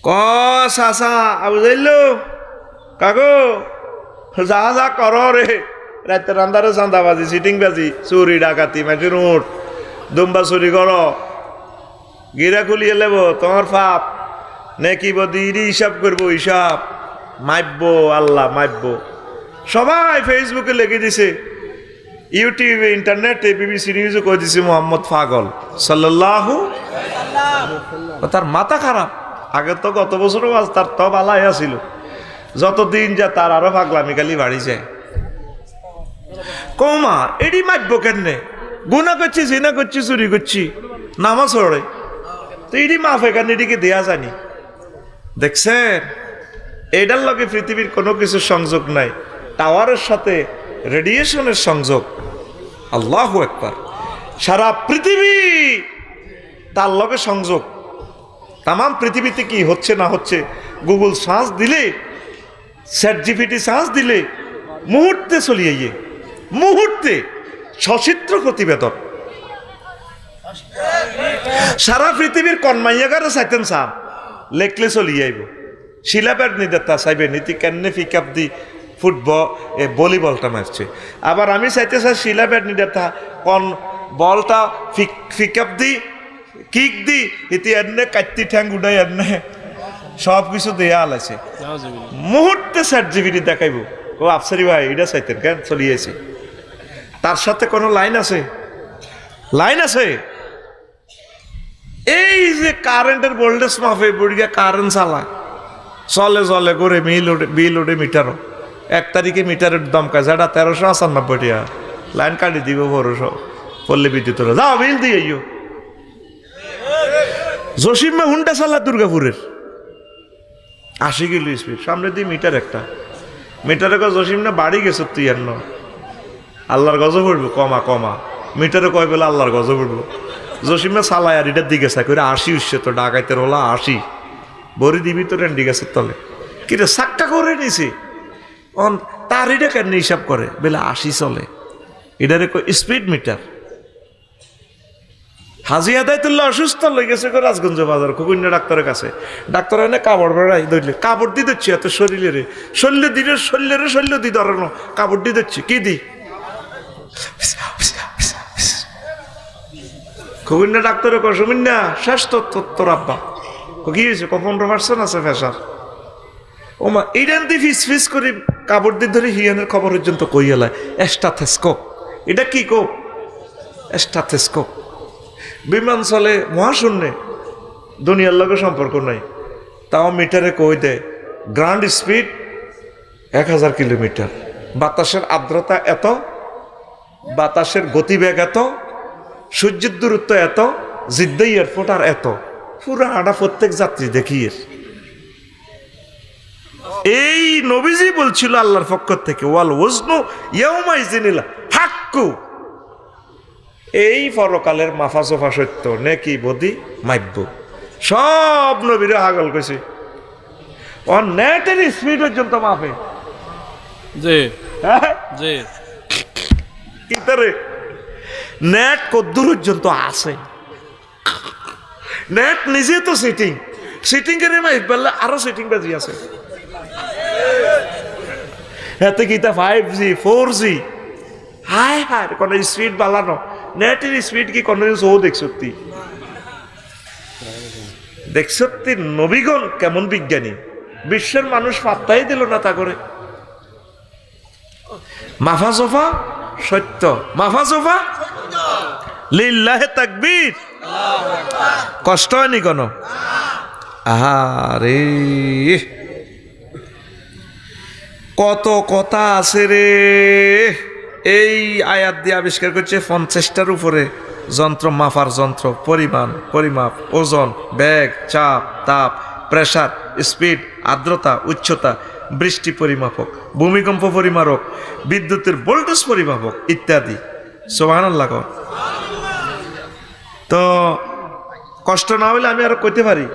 S1: ক সাসা বুঝাইলো কাকু যা যা কর রে রাতে রান্দারে চাঁদাবাজি সিটিং বাজি চুরি ডাকাতি মাটির উঠ দুম্বা চুরি কর গিরা খুলিয়ে লেব তোমার পাপ নেকি বদিরি হিসাব করবো হিসাব মাইবো আল্লাহ মাইবো সবাই ফেসবুকে লেগে দিছে ইউটিউবে ইন্টারনেটে বিবিসি নিউজে কই দিছে মোহাম্মদ পাগল সাল্লাল্লাহু তার মাথা খারাপ আগে তো গত বছরও তার তব আলাই আছিল যতদিন যা তার আরো পাগলামি খালি বাড়ি যায় কৌমা এডি মাইবো কেনে গুনা করছি জিনা করছি চুরি করছি নামাজ পড়ে তো এডি মাফে কেন এদিকে দেয়া জানি দেখছেন এটার লগে পৃথিবীর কোনো কিছু সংযোগ নাই টাওয়ারের সাথে রেডিয়েশনের সংযোগ আল্লাহু আকবার সারা পৃথিবী তার লগে সংযোগ তাম পৃথিবীতে কি হচ্ছে না হচ্ছে গুগল সার্চ দিলে চ্যাট জিপিটি সার্চ দিলে মুহূর্তে চলিয়ে গিয়ে মুহূর্তে সচিত্র প্রতিবেদন সারা পৃথিবীর কনমাইয়াগারে চাইতেন সাম লেখলে চলিয়ে আইব শিলাবের নিদেতা চাইবে নীতি কেনে পিকআপ দি ফুটবল ভলিবলটা মারছে আবার আমি চাইতে চাই শিলাবের নিদেতা কন বলটা পিকআপ দি কিক দি ইতি এনে কাটতি ঠ্যাং উঠাই এনে সব কিছু দেয়া আলাইছে মুহূর্তে চ্যাট জিপিটি দেখাইব ও আফসারি ভাই এটা চাইতেন কেন চলিয়েছে তার সাথে কোনো লাইন আছে লাইন আছে এই যে কারেন্টের ভোল্টেজ মাফে বুড়িয়া কারেন্ট চালায় চলে চলে করে বিল ওঠে মিটারও 1 তারিখে মিটারের দাম কাজ এটা 1395 টাকা লাইন কাটি দিব 1200 পল্লী বিদ্যুৎ যাও বিল দিয়ে আইও জসিমে হুন্ডা চালা দুর্গাপুরের 80 কিলো স্পিড সামনে দিয়ে মিটার একটা মিটারে জসিম না বাড়ি গেছ তুই আর আল্লাহর গজব পড়বো কমা কমা মিটারে কয় বেলা আল্লাহর গজব পড়বো জসিমে চালায় আর এটার দিকে চাই করে 80 উঠছে তো ডাকাইতের হলা 80 বড়ি দিবি তো রেন্ডি গাছের তলে কিরে সাক্কা করে নিছি তার এটা কেন হিসাব করে বেলা 80 চলে এটারে স্পিড মিটার হাজি আদায়তুল্লাহ অসুস্থ লই গেছে রাজগঞ্জ বাজার খুকুন্যা ডাক্তারের কাছে ডাক্তার এনে কাপড় বেড়াই ধরলে কাপড় দিয়ে দিচ্ছি এত শরীরে শল্য দি ধরানো কাপড় দিয়ে দিচ্ছি কি দি খুকুন্যা ডাক্তারের কসমিন্যা শেষ তোর আব্বা কি হয়েছে 15% আছে ফেসার ও মা এইটান দিয়ে ফিস করে কাপড় দিয়ে ধরে হিয়ানের খবর পর্যন্ত কইয়ালায় স্টাথেস্কোপ এটা কি কোপ স্টাথেস্কোপ বিমান চলে মহাশূন্যে দুনিয়ার লগে সম্পর্ক নাই তাও মিটারে কই দেয় গ্রাউন্ড স্পিড 1000 কিলোমিটার বাতাসের আর্দ্রতা এত বাতাসের গতিবেগ এত সূর্যের দূরত্ব এত জিদ্দা এয়ারপোর্ট আর এত পুরা আড়া প্রত্যেক যাত্রী দেখিয়ে এই নবীজি বলছিল আল্লাহর পক্ষ থেকে ওয়াল ওজনু ইয়াউমাইজিনিল হাক্কু এই পরকালের মাফা সোফা সত্য নেকি বদি মাইব্য সব নবীরা হাগল কইছে ও নেটের স্পিড পর্যন্ত মাপে
S2: জি
S1: হ্যাঁ
S2: জি
S1: কি তারে নেট কদ্দূর পর্যন্ত আছে নেট নিজে তো সিটিং এর মাইক বললে আরো সিটিং বাজি আছে এতে কি তা 5G 4G হায় হায় কোন স্পিড বাড়ানো নেটের স্পিড কি কোন ও দেখছত্তি নবীগণ কেমন বিজ্ঞানী বিশ্বের মানুষ পাত্তাই দিল না তা করে মাফা সোফা সত্য মাফা সোফা লিল্লাহে তাকবীর কষ্ট হয়নি কোন আরে কত কথা আছে রে এই আয়াত দিয়ে আবিষ্কার করছে 50টার উপরে যন্ত্র মাপার যন্ত্র পরিমাপ ওজন বেগ চাপ তাপ প্রেসার স্পিড আর্দ্রতা উচ্চতা বৃষ্টি পরিমাপক, ভূমিকম্প পরিমাপক, বিদ্যুতের ভোল্টেজ পরিমাপক ইত্যাদি। সুবহানাল্লাহ। তো কষ্ট না হলে আমি আরো কইতে পারি।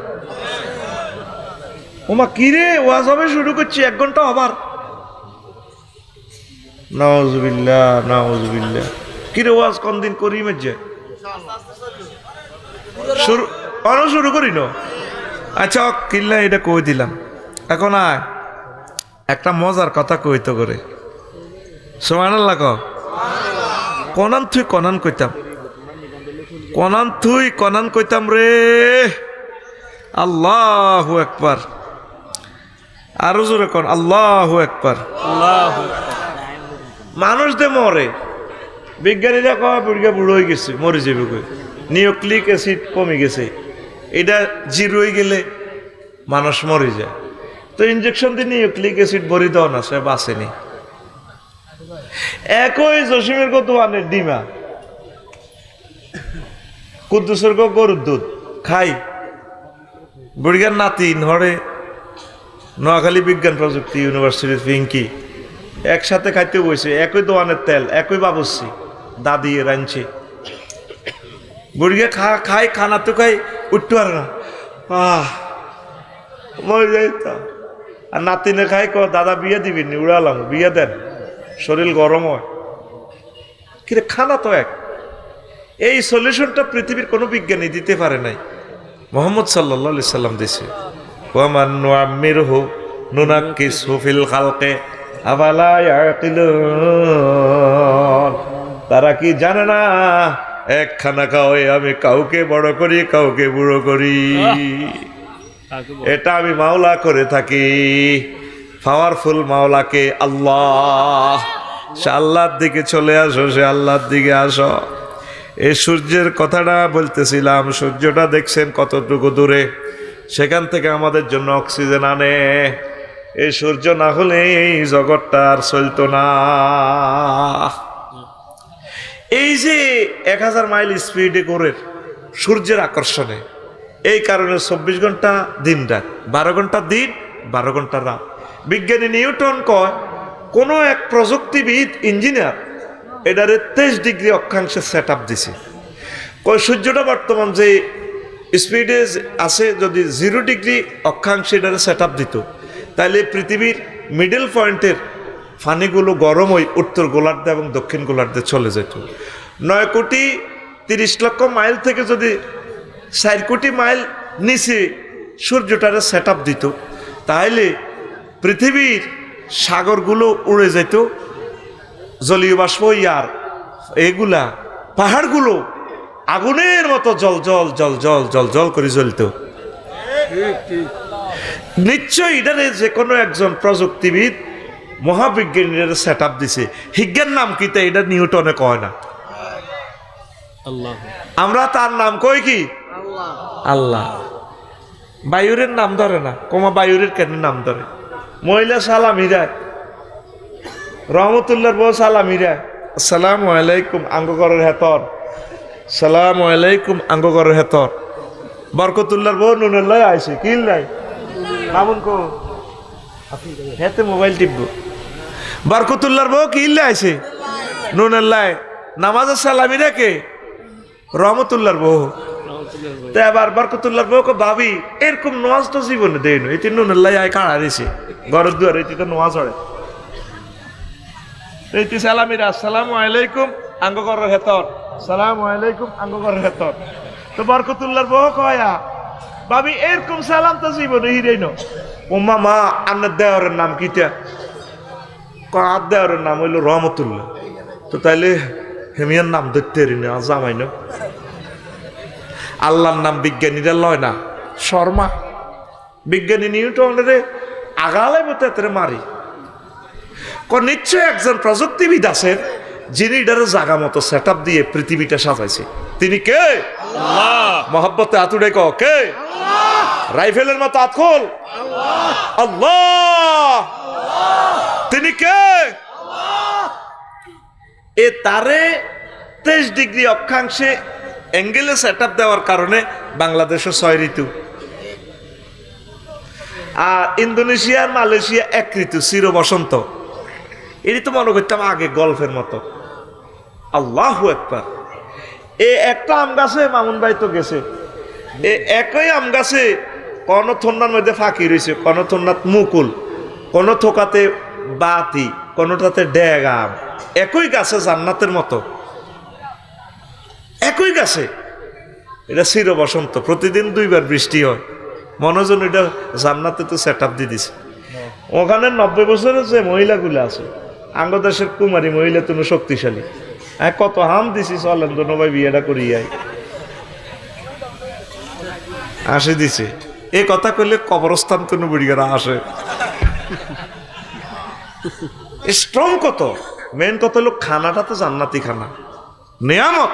S1: ওমা কিরে ওয়াজ হবে শুরু করছি 1 ঘন্টা আবার। নাউজুবিল্লাহ নাউজুবিল্লাহ। কিরে ওয়াজ কোন দিন করি মেজে শুরু করি না। আচ্ছা কিল্লা এটা কই দিলাম। এখন আয় একটা মজার কথা কইতো করে। সুবহানাল্লাহ। কনান তুই কনান কইতাম, কনান তুই কনান কইতাম রে। আল্লাহু আকবার। আরো জোরে কন আল্লাহু আকবার। মানুষ দে মরে, বিজ্ঞানীরা কয় বুড়িয়া বুড়ো হয়ে গেছে, মরে যাবে কই, নিউক্লিক অ্যাসিড কমে গেছে, এটা 0 হয়ে গেলে মানুষ মরে যায়। তো ইনজেকশন দিয়ে নিউক্লিক অ্যাসিড ভরি দেওয়া না, সে বাঁচেনি। একই জসিমের কত আনের ডিমা, কুদ্দুসের গরুর দুধ খাই, বুড়িয়ার নাতি হরে নোয়াখালী বিজ্ঞান প্রযুক্তি ইউনিভার্সিটির পিঙ্কি একসাথে খাইতে বসে, একই দোয়ানের তেল, একই বাবুসি দাদি রাঁধছে। বুড়িয়া খাই খানা তো খাই উঠতে পারে না, মরে যাই তো। আর নাতিনে খাই দাদা বিয়ে দিবিনি, উড়ালাম বিয়ে দেন, শরীর গরম হয়। কিন্তু খানা তো এক। এই সলিউশনটা পৃথিবীর কোনো বিজ্ঞানী দিতে পারে নাই, মুহাম্মদ সাল্লাল্লাহু আলাইহি সাল্লাম দিয়েছে। ওয়ামান নুআম্মিরহু নুনাক্কিসহু ফিল খালকে আফালা ইয়াকিলুন। তারা কি জানে না এক খানা খাওয়াই আমি কাউকে বড় করি, কাউকে বুড়ো করি। এটা আমি মাওলা করে থাকি, পাওয়ারফুল মাওলাকে আল্লাহ। সে আল্লাহর দিকে চলে আসো, সে আল্লাহর দিকে আসো। এই সূর্যের কথাটা বলতেছিলাম, সূর্যটা দেখছেন কতটুকু দূরে, সেখান থেকে আমাদের জন্য অক্সিজেন আনে। এই সূর্য না হলে এই জগৎটা আর চলতো না। এই যে 1000 মাইল স্পিডে করে সূর্যের আকর্ষণে, এই কারণে 24 ঘন্টা দিন রাত, 12 ঘন্টা দিন 12 ঘন্টা রাত। বিজ্ঞানী নিউটন কয় কোনো এক প্রযুক্তিবিদ ইঞ্জিনিয়ার এটারে 23 ডিগ্রি অক্ষাংশে সেট আপ দিছে। কয় সূর্যটা বর্তমান যে স্পিডে আছে, যদি 0 ডিগ্রি অক্ষাংশে এটারে সেট আপ দিত, তাহলে পৃথিবীর মিডল পয়েন্টের পানিগুলো গরম হয়ে উত্তর গোলার্ধে এবং দক্ষিণ গোলার্ধে চলে যেত। 9,30,00,000 মাইল থেকে যদি 4 কোটি মাইল নিচে সূর্যটারে সেট আপ দিত, তাহলে পৃথিবীর সাগরগুলো উড়ে যেত, জলীয় বাষ্প ইয়ার এগুলা পাহাড়গুলো আগুনের মতো জল জল জল জল জল জল করে জ্বলত। নিশ্চয়ই এটারে যে কোনো একজন প্রযুক্তিবিদ মহাবিজ্ঞানীরা সেট আপ দিছে। হিজ্ঞান নাম কি তা এটা নিউটনে কয় না, আমরা তার নাম কই কি আল্লাহ। বায়ুরের নাম ধরে না, কমা বায়ুরের কেন নাম ধরে? মহিলা সালামিরা, রহমতুল্লাহর বউ সালামিরা, আসসালামু আলাইকুম আঙ্গকরের হেতর, সালামু আলাইকুম আঙ্গকরের হেতর। বরকতুল্লাহর বউ নুনুল্লাহ আইছে, কিল নাই মামুন কো হেতে মোবাইল টিপবো। বরকতুল্লাহর বউ কিল আইছে নুনুল্লাহ, নামাজের সালামি রেখে রহমতুল্লাহর বউ। তো এবার বরকতুল্লাহর বউ কো ভাবি এরকম নোয়াজ তো জীবনে দেয়নি, এটি নুনুল্লাহ আয় কাড়া দিছে ঘরের দুয়ারে, এটি তো নোয়াজ হয়। এইটি সালামিরা আসসালামু আলাইকুম আঙ্গকরের হেতর, সালামু আলাইকুম আঙ্গকরের হেতর। তো বরকতুল্লাহর বউ কয়া ভাবি এরকম সালাম তো জীবনে হিরেন। ও মামা আন্নার দেওয়ারের নাম কিটা? কার দেওয়ারের নাম হইল রহমতুল্লাহ। তো তাইলে হেমিয়ার নাম ধরতে না জামাই না, আল্লাহর নাম বিজ্ঞানীরা লয় না, শর্মা। বিজ্ঞানী নিউটনের আগালে মতো মারি। নিশ্চয় একজন প্রযুক্তিবিদ আছেন যিনি এটার জাগা মতো সেট আপ দিয়ে পৃথিবীটা সাজাইছে। তিনি কে? মহব্বতে আতুড়ে কে? রাইফেলের মতো আতখোল আল্লাহ। তিনি কে? এ তারে 23 ডিগ্রি অক্ষাংশে অ্যাঙ্গেলে সেট আপ দেওয়ার কারণে বাংলাদেশে 6 ঋতু। আর ইন্দোনেশিয়া আর মালয়েশিয়া এক ঋতু, চির বসন্ত। এটি তো মনে করতাম আগে গল্পের মতো। আল্লাহু আকবার। এ একটা আম গাছে মামুন ভাই তো গেছে, এ একই আম গাছে কোন থন্নার মধ্যে ফাঁকি রয়েছে, কোন থন্নাত মুকুল, কোন থোকাতে বাতি, কোনটাতে ড্যাগ আম। একই গাছে, জান্নাতের মতো একই গাছে। এটা চির বসন্ত, প্রতিদিন 2 বার বৃষ্টি হয়। মনোজন এটা জান্নাতে তো সেট আপ দিয়ে দিছে। ওখানে 90 বছরের যে মহিলাগুলো আছে, আঙ্গদেশের কুমারী মহিলা তুমি শক্তিশালী, কত হাম দিছি, চলেন তো ভাই বিয়েটা করিয়াই আসে দিছে। এই কথা কইলে কবরস্থান তো বুড়িগারা আসে। স্ট্রং কত, মেন কত হলো খানাটা তো জান্নাতি খানা, নিয়ামত।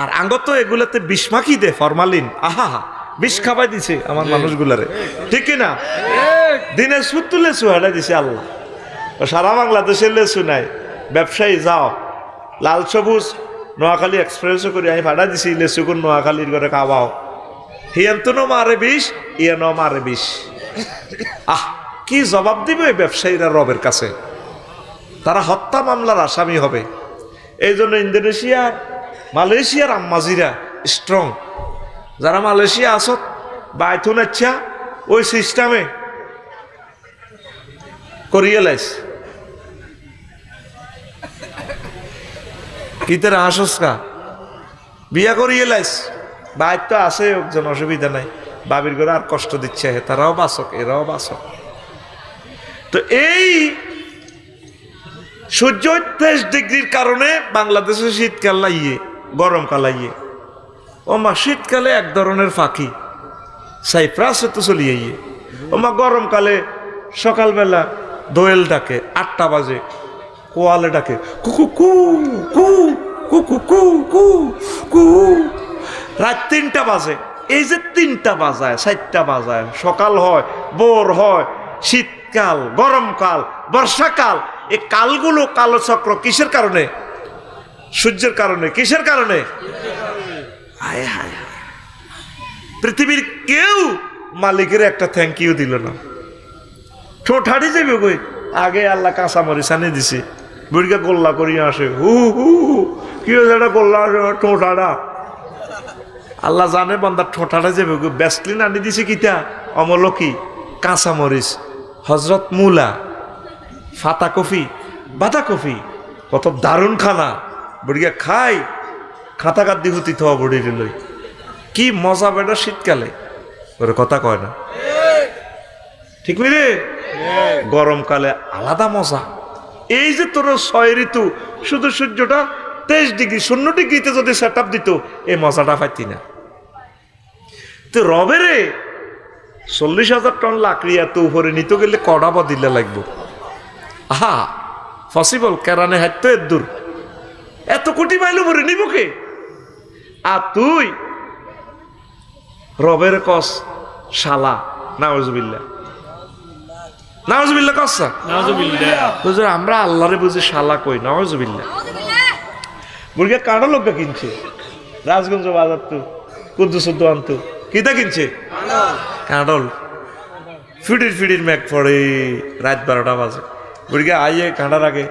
S1: আর আঙ্গত এগুলাতে বিষ মাখি দে, ফরমালিন, আহা বিষ খাবাই দিছে আমার মানুষগুলারে, ঠিক কিনা? দিনে সুত্তু লেসু হাঁটাই দিছে আল্লাহ। সারা বাংলাদেশে লেসু নাই, ব্যবসায়ী যাও লাল সবুজ নোয়াখালী এক্সপ্রেসও করে আমি ভাড়া দিছি, লেসু কোন নোয়াখালীর করে খাওয়াও। হিয়ান্তনও মারে বিষ, ইয়ানও মারে বিষ। আহ, কি জবাব দিবে ব্যবসায়ীরা রবের কাছে? তারা হত্যা মামলার আসামি হবে। এই জন্য ইন্দোনেশিয়া মালয়েশিয়ার আম্মাজিরা স্ট্রং। যারা মালয়েশিয়া আসত বাইথুন আচ্ছা ওই সিস্টেমে করিয়ে লাইস। কিতের হাসসকা বিয়া করিয়ে লাইস, বাইর তো আছে একজন, অসুবিধা নাই। বাবির ঘরে আর কষ্ট দিচ্ছে, তারাও বাসক, এরাও বাসক। তো এই সূর্য 23 ডিগ্রির কারণে বাংলাদেশে শীতকাল লাইয়ে, গরমকাল লাইয়ে। ও মা, শীতকালে এক ধরনের ফাঁকি সাইপ্রাসে তো চলিয়ে, ও মা গরমকালে সকালবেলা দোয়েল ডাকে 8টা বাজে, কোয়ালে ডাকে কুকু কু কু কুকু কু কু কু, রাত 3টা বাজে। এই যে 3টা বাজায়, 4টা বাজায়, সকাল হয়, ভোর হয়, শীতকাল, গরমকাল, বর্ষাকাল, এই কালগুলো কালো চক্র কিসের কারণে? সূর্যের কারণে। কিসের কারণে? হায় হায়, পৃথিবীর কেউ মালিকের একটা থ্যাংক ইউ দিল না। ঠোঁটাড়ি যাবে কই, আগে আল্লাহ কাঁচা মরিচ আনিয়ে দিছে, বুড়িকে গোল্লা করিয়ে আসে, হু হু কি হয়েছে এটা গোল্লা আসে, ঠোঁটাড়া। আল্লাহ জানে বান্দার ঠোঁটাড়া যাবে, ব্যাসলিন আনিয়ে দিছে কিতা, অমলকি, কাঁচা মরিচ, হজরত মুলা, ফাতা কফি, বাঁধা কফি, কত দারুণ খানা। বুড়িয়া খাই খাতা কাদ্দি হুতি থা বুড়ির লই, কি মজা বেটা শীতকালে, ওর কথা কয় না, ঠিক রে? গরমকালে আলাদা মজা। এই যে তোর 6 ঋতু, শুধু সূর্যটা 23 ডিগ্রি 0 ডিগ্রিতে যদি সেট আপ দিত, এই মজাটা পাইতি না। তো রবেরে 40,000 টন লাকড়ি এত উপরে নিতে গেলে কড়া বদিলে লাগবো। আহা, পসিবল? কেরানে হাইতো এর দূর, এত কোটি মাইল উপরে নিব কে? আর তুই রবের কস শালা, নাউজুবিল্লাহ, নাউজুবিল্লাহ কস।
S2: নাউজুবিল্লাহ।
S1: আমরা আল্লাহরে বুঝি শালা কই, নাউজুবিল্লাহ। মুরগি কাঁড়া লোকটা কিনছে রাজগঞ্জ বাজার, তো কুদ্দুস আনতো, কিতা কিনছে কাঁডল, ফিডির ফিডির ম্যাক পড়ে, রাত 12টা বাজে। বুড়িকে আইয়ে কাঁটার আগে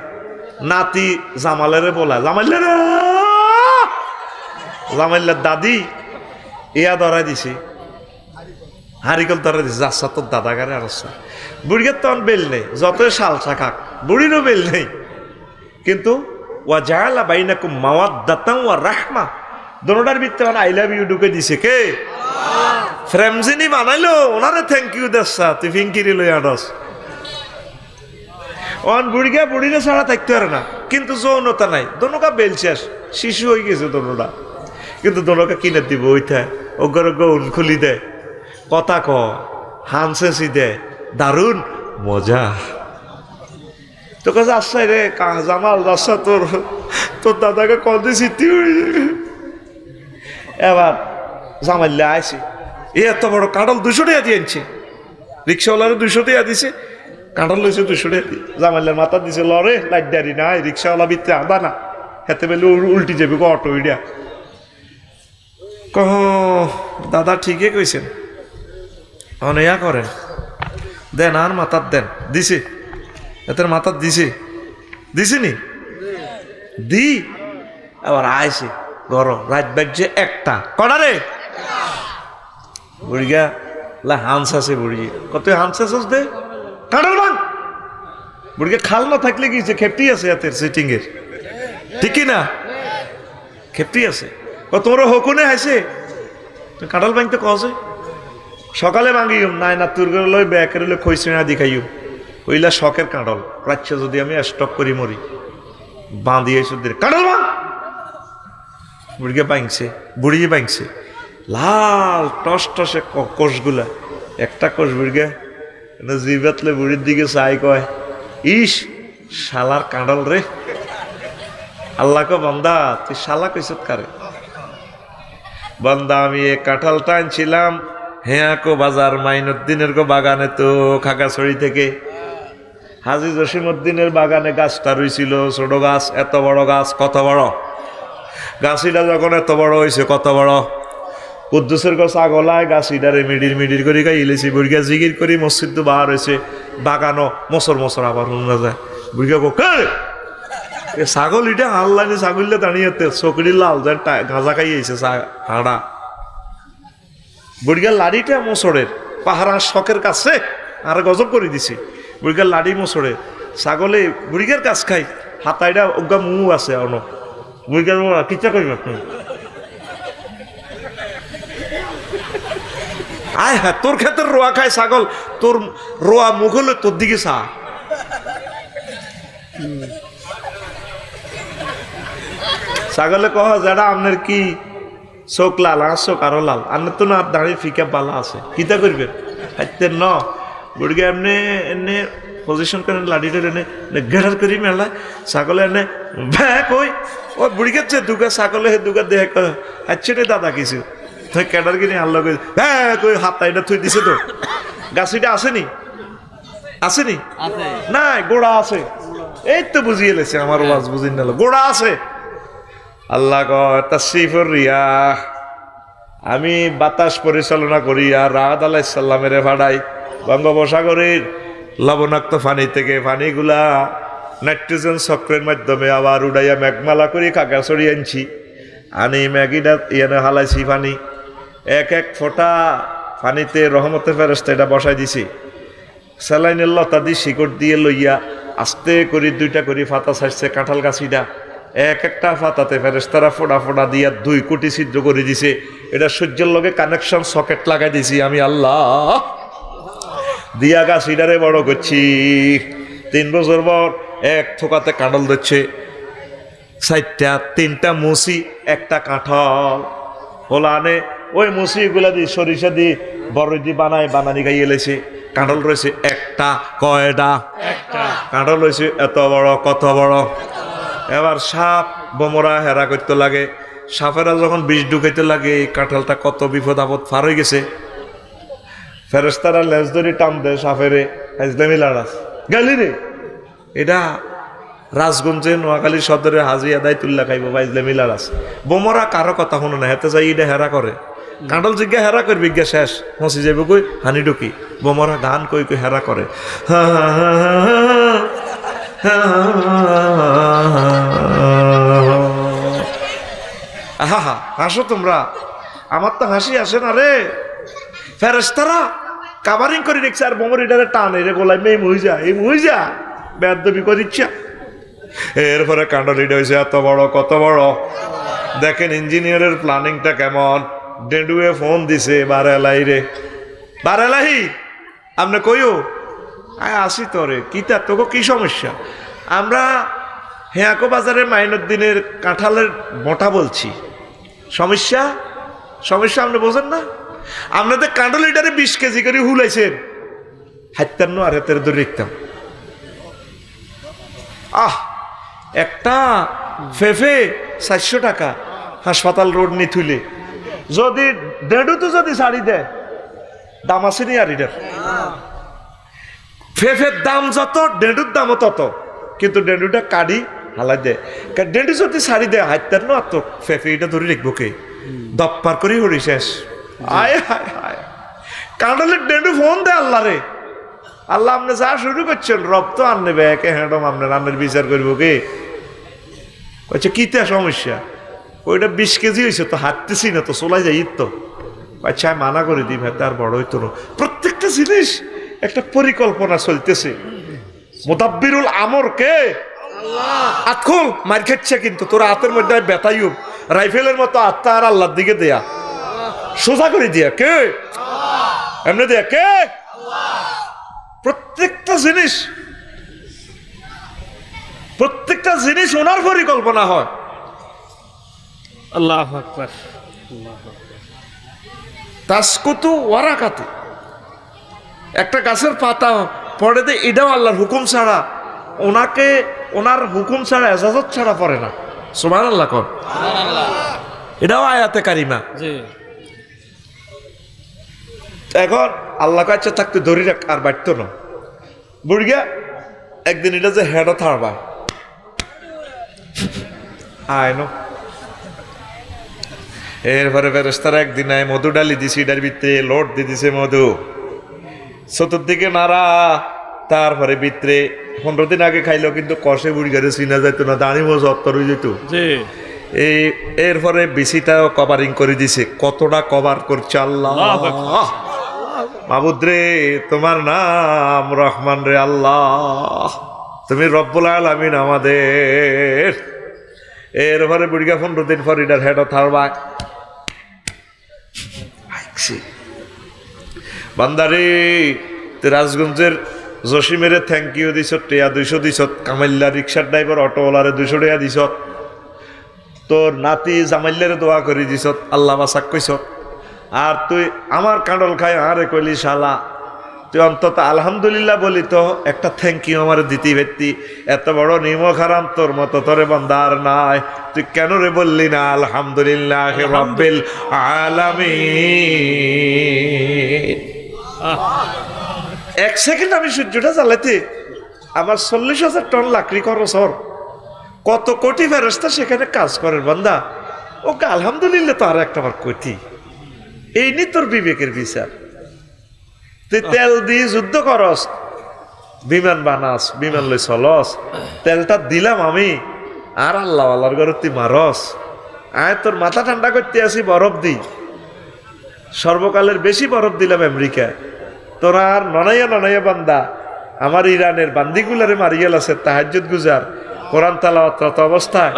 S1: নাতি জামালেরে বলা, জামাইলেরা, জামাইলার দাদি ইয়া ধরা দিছি, হারিকল ধরা দিছি, যাচ্ছা তোর দাদাগারে আসছে। বুড়িকে তখন বেল নেই, যতই শালসা খাক, বুড়িরও বেল নেই। কিন্তু ওয়া জাআলা বাইনাকুম মাওয়াদ্দাতান ওয়া রাহমা, দোনোটার ভিতরে আই লাভ ইউ ঢুকে দিছে কে? ফ্রেমজিনি বানাইলো, ওনারে থ্যাংক ইউ দেশা, তুই ফিঙ্কিরি লই আডস। অন বুড়িকে বুড়িরে ছাড়া থাকতে পারে না, কিন্তু যৌনতা নাই, দোনোকা বেল শেষ, শিশু হয়ে গেছে দোনোটা। কিন্তু দোনোকা কিনে দিব, ওইটা ওগর গৌন খুলি দেয়, কথা ক হানসেসি দেয়, দারুণ মজা। তো কাছে আসছে রে জামাল, রাস্তা তোর তোর দাদাকে কদে স্মৃতি হয়ে যাবে। এবার জামাইলে আইসি, এ এত বড় কাঁঠাল 200 টাকা দিয়ে আনছে, রিক্সাওয়ালারে 200 টাকা দিছে, কাঁঠাল লইছে 200 টাকা, জামাইলের মাথা দিছে লরে লাইট দাঁড়ি নাই, রিক্সাওয়ালা ভিতরে আদা না, হেতে বেলে উল্টি যাবে অটো ইডিয়া। দাদা ঠিকই কইছেন, অনেয়া করেন দেন আর মাথার দেন দিছে এতের মাথার দিছিনি দি আবার আইছে গরম রাত বাজছে একটা কটা রে বুড়িগা লা হাঁস আছে বুড়ি কত হাঁস আছে দে কাঁড়াল বান বুড়িগা খাল না থাকলে গিয়েছে খেপটি আছে এতের সিটিং এর ঠিক কি না খেপটি আছে তোমরা হকুনে হাইছে কাঁঠাল ভাঙতে কছে সকালে ভাঙিও নাই না তুর করে লই ব্যাকের লই খইছে না দেখাইও ওইলা শখের কাঁঠাল রাচ্ছে যদি আমি স্টক করি মরি বাঁধিয়ে সুদের কাঁঠাল ভাঙ বুড়িকে ভাঙছে বুড়িয়ে ভাঙছে লাল টস টসে কোষগুলা একটা কোষ বুড়িকে জিবাতলে বুড়ির দিকে চাই কয় ইস শালার কাঁঠাল রে আল্লাহ কো বান্দা তুই শালা কইছত কারে বান্দা আমি এ কাঁঠালটা আনছিলাম হ্যাঁ কো বাজার মাইনুদ্দিনের কো বাগানে তো খাগাছড়ি থেকে হাজি জসিমউদ্দিনের বাগানে গাছটা রইছিল ছোট গাছ এত বড় গাছ কত বড় গাছিটা যখন এত বড় হয়েছে কত বড় কুদ্দুসের গো ছাগলায় গাছিটারে মিডির করে ইলেছি বুড়িয়া জিগির করি মসজিদ তো বাহার হয়েছে বাগানো মসর আবার শুনা যায় বুড়িয়া কো কে ছাগল এটা হাল্লানি ছাগলটা দাঁড়িয়ে চকরি লাল যেন গাঁজা খাইয়েছে হাড়া বুড়িগার লাড়িটা মোসরের পাহাড়া শখের কাছে আর গজব করে দিছে বুড়িগার লাড়ি মোসরের ছাগলে বুড়িগার কাছ খাই হাতাইটা অজ্ঞা মু আছে অন বুড়িগার কিচ্ছা করিব আপনি আয় হ্যাঁ তোর ক্ষেত্রে রোয়া খায় ছাগল তোর রোয়া মুখ হলে তোর দিকে চা ছাগলে কহ যারা আপনার কি চোখ লাল আর চোখ আরো লাল আপনার তো না দাঁড়িয়ে ফিকা পালা আছে কিতা করবেন হাইতে ন বুড়িকে এমনি এনে পজিশন করেন লাঠিটা এনে গেড়ার করি মেলা ছাগলে এনে ভ্যাক ওই বুড়িকে দুগা ছাগলে হে দুগা দেখ হাচ্ছে রে দাদা কিছু তুই ক্যাডার কিনে আল্লাহ কই ভ্যাক ওই হাতটা এটা থুই দিছে তো গাছিটা আসেনি না গোড়া আছে এই তো বুঝিয়ে লেছে আমার ওয়াজ বুঝিয়ে নিল গোড়া আছে আল্লাহ তাশরিফুর রিয়াহ আমি বাতাস পরিচালনা করি আর রাহাত আলাইহিস সালামের ভাড়াই বঙ্গোপসাগরের লবণাক্ত পানি থেকে পানিগুলা নাইট্রোজেন চক্রের মাধ্যমে আবার উড়াইয়া মেঘমালা করে খাগড়াছড়ি আনছি আনি ম্যাগিটা ইয়ানে হালাইছি পানি এক ফোঁটা পানিতে রহমতের ফেরেশতা এটা বসাই দিছি স্যালাইনের লতা দিয়ে শিকড় দিয়ে লইয়া আস্তে করে দুইটা করে ফাতা ছাড়ছে কাঁঠাল গাছিটা একটা ফাতাতে ফেরেশতারা ফোড়া দিয়া 2 কোটি ছিদ্র করে দিছে এটা সূর্যের লগে কানেকশন সকেট লাগাই দিছি আমি আল্লাহ দিয়া গাছিটারে বড় করছি 3 বছর পর এক থোকাতে কাঁঠাল দিচ্ছে 4টা 3টা মুসি একটা কাঁঠাল হলা আনে ওই মুসিগুলা দিয়ে সরিষা দিয়ে বড় দিয়ে বানানি গাইয়ে লেছে কাঁঠাল রয়েছে একটা কয়টা কাঁঠাল রয়েছে এত বড় কত বড় এবার সাপ বোমরা হেরা করতে লাগে সাপেরা যখন বিষ ঢুকাইতে লাগে এই কাঁঠালটা কত বিপদ আপদ পার হয়ে গেছে ফেরেশতারা লেজ ধরে টান দেয় সাপেরে হাজলামি লাড়াস গেলি রে এটা রাজগঞ্জে নোয়াখালী সদরে হাজি আদায় তুল্লা খাইব হাজলামি লাড়াস বোমরা কারো কথা শুনে না হেতে যাই এটা হেরা করে কাঁঠাল জিজ্ঞা হেরা করবি গিয়া শেষ হসি যাইব কই হানি ঢুকি বোমরা গান কই কই হেরা করে আহা হাসো তোমরা আমার তো হাসি আসে না রে ফেরেশতারা কাভারিং করে রেখেছে আর বোমর এটারে টানে রে গোলাই মেয়ে মুই যা বেয়াদবি করে ইচ্ছা এরপরে কাঁঠাল এটা হয়েছে এত বড় কত বড় দেখেন ইঞ্জিনিয়ারের প্ল্যানিংটা কেমন ডেডুয়ে ফোন দিছে বারেলাই রে বারেলাহি আপনি কইও আসি তোরে কিতা তোকে কি সমস্যা আমরা হেয়াকো বাজারে মাইনুদ্দিনের কাঁঠালের মোটা বলছি সমস্যা আপনি বোঝেন না আপনাদের কাঁঠাল লিটারে 20 কেজি করে হুলাইছেন হাত্তান্ন আর হাতের ধরে রেখতাম একটা ফেফে 400 টাকা হাসপাতাল রোড নি থুলে যদি দেড়ু তো যদি শাড়ি দেয় দাম আছে নি আর এটার ফেফের দাম যত ডেন্ডুর দামও তত কিন্তু ডেন্ডুটা কাড়ি হালাই দেয় ডেন্ডু যদি শাড়ি দেয় হাইতার না তো ফেফে এটা ধরে রেখবো কে দপ্পার করে হরি শেষ আয় হায় হায় কাঁঠালের ডেন্ডু ফোন দে আল্লাহ রে, আল্লাহ আপনি যা শুরু করছেন রব তো আনবে একে হ্যাঁ আপনার রান্নার বিচার করবো কে? আচ্ছা কিতা সমস্যা? ওইটা 20 কেজি হয়েছে তো হাঁটতেছি না তো চলাই যাই তো। আচ্ছা আমি মানা করে দিই ভাই, তার বড় হইতো না। প্রত্যেকটা জিনিস একটা পরিকল্পনা চলতেছে। মুদাব্বিরুল আমর কে? আতখুল মার খাচ্ছে কিন্তু তোর হাতের মধ্যে বেতাইব রাইফেলের মতো আত্মা আর আল্লাহর দিকে দেয়া সোজা করে দিয়া কে? এমনি দেয়া কে? প্রত্যেকটা জিনিস ওনার পরিকল্পনা হয়।
S2: আল্লাহু আকবার।
S1: তাসকুতু ওয়ারাকাতু, একটা গাছের পাতা পড়ে দে, এটাও আল্লাহর হুকুম ছাড়া, ওনার হুকুম ছাড়া এজাজত ছাড়া পড়ে না। সুবহানাল্লাহ কর, এটাও আয়াতে কারিমা।
S2: জি
S1: এখন আল্লাহ কাছে থাকতে ধরি রাখ আর বাড়ত না বুড়িয়া। একদিন এটা যে হেডও থাড়বা আয় ন, এরপরে ফেরেশতারা একদিন আয় মধু ডালি দিছি, এটার ভিতরে লোড দিয়ে দিছে মধু, চতুর্দিকে নাড়া, তারপরে ভিতরে 15 দিন আগে খাইলেও কিন্তু কষে বুড়ি গাড়ি চিনা যাইতো না, দাঁড়ি মজ অত্তর হয়ে যেত।
S2: জি
S1: এরপরে বিসিটাও কভারিং করে দিছে। কতটা কভার করছে আল্লাহ! মাবুদ রে, তোমার নাম রহমান রে আল্লাহ, তুমি রব্বুল আলামিন আমাদের। এরপরে বুড়িগা 15 দিন পর এটার হেড থারবা বান্দারে, রাজগঞ্জের জসিমেরে থ্যাংক ইউ দিছ, টেয়া 200 দিছ, কামাইল্লা রিক্সার ড্রাইভার অটোওয়ালারে 200 টাকা দিছ, তোর নাতি জামাইল্লারে দোয়া করে দিছ, আল্লাহ বাসাক কইছ। আর তুই আমার কাঁডল খাই আরে কইলি শালা, তুই অন্তত আলহামদুলিল্লাহ বলি তো একটা থ্যাংক ইউ আমার দিতি ব্যক্তি। এত বড় নিমক হারাম তোর মতো তোরে বান্দার নাই, তুই কেন রে বললি না আলহামদুলিল্লাহ রাব্বিল আলামিন? 1 সেকেন্ড আমি সূর্যটা জ্বালাতে আমার 40,000 টন লাকড়ি খরচ হর, কত কোটি ফেরেশতা সেখানে কাজ করেন বান্দা, ওকে আলহামদুলিল্লাহ তো আর একটা বার কইতি। এই নি তোর বিবেকের বিচার। তুই তেল দিয়ে যুদ্ধ করস, বিমান বানাস, বিমান লই চলস, তেলটা দিলাম আমি, আর আল্লাহ আল্লাহর ঘরে তুই মারস। আয় তোর মাথা ঠান্ডা করতে আসি বরফ দি, সর্বকালের বেশি বরফ দিলাম আমেরিকা, তোরা আর ননাইয়া বান্দা আমার ইরানের বান্দিগুলারে মারিয়াল আছে তাহাজ্জুদ গুজার, কোরআন তেলাওয়াত অবস্থায়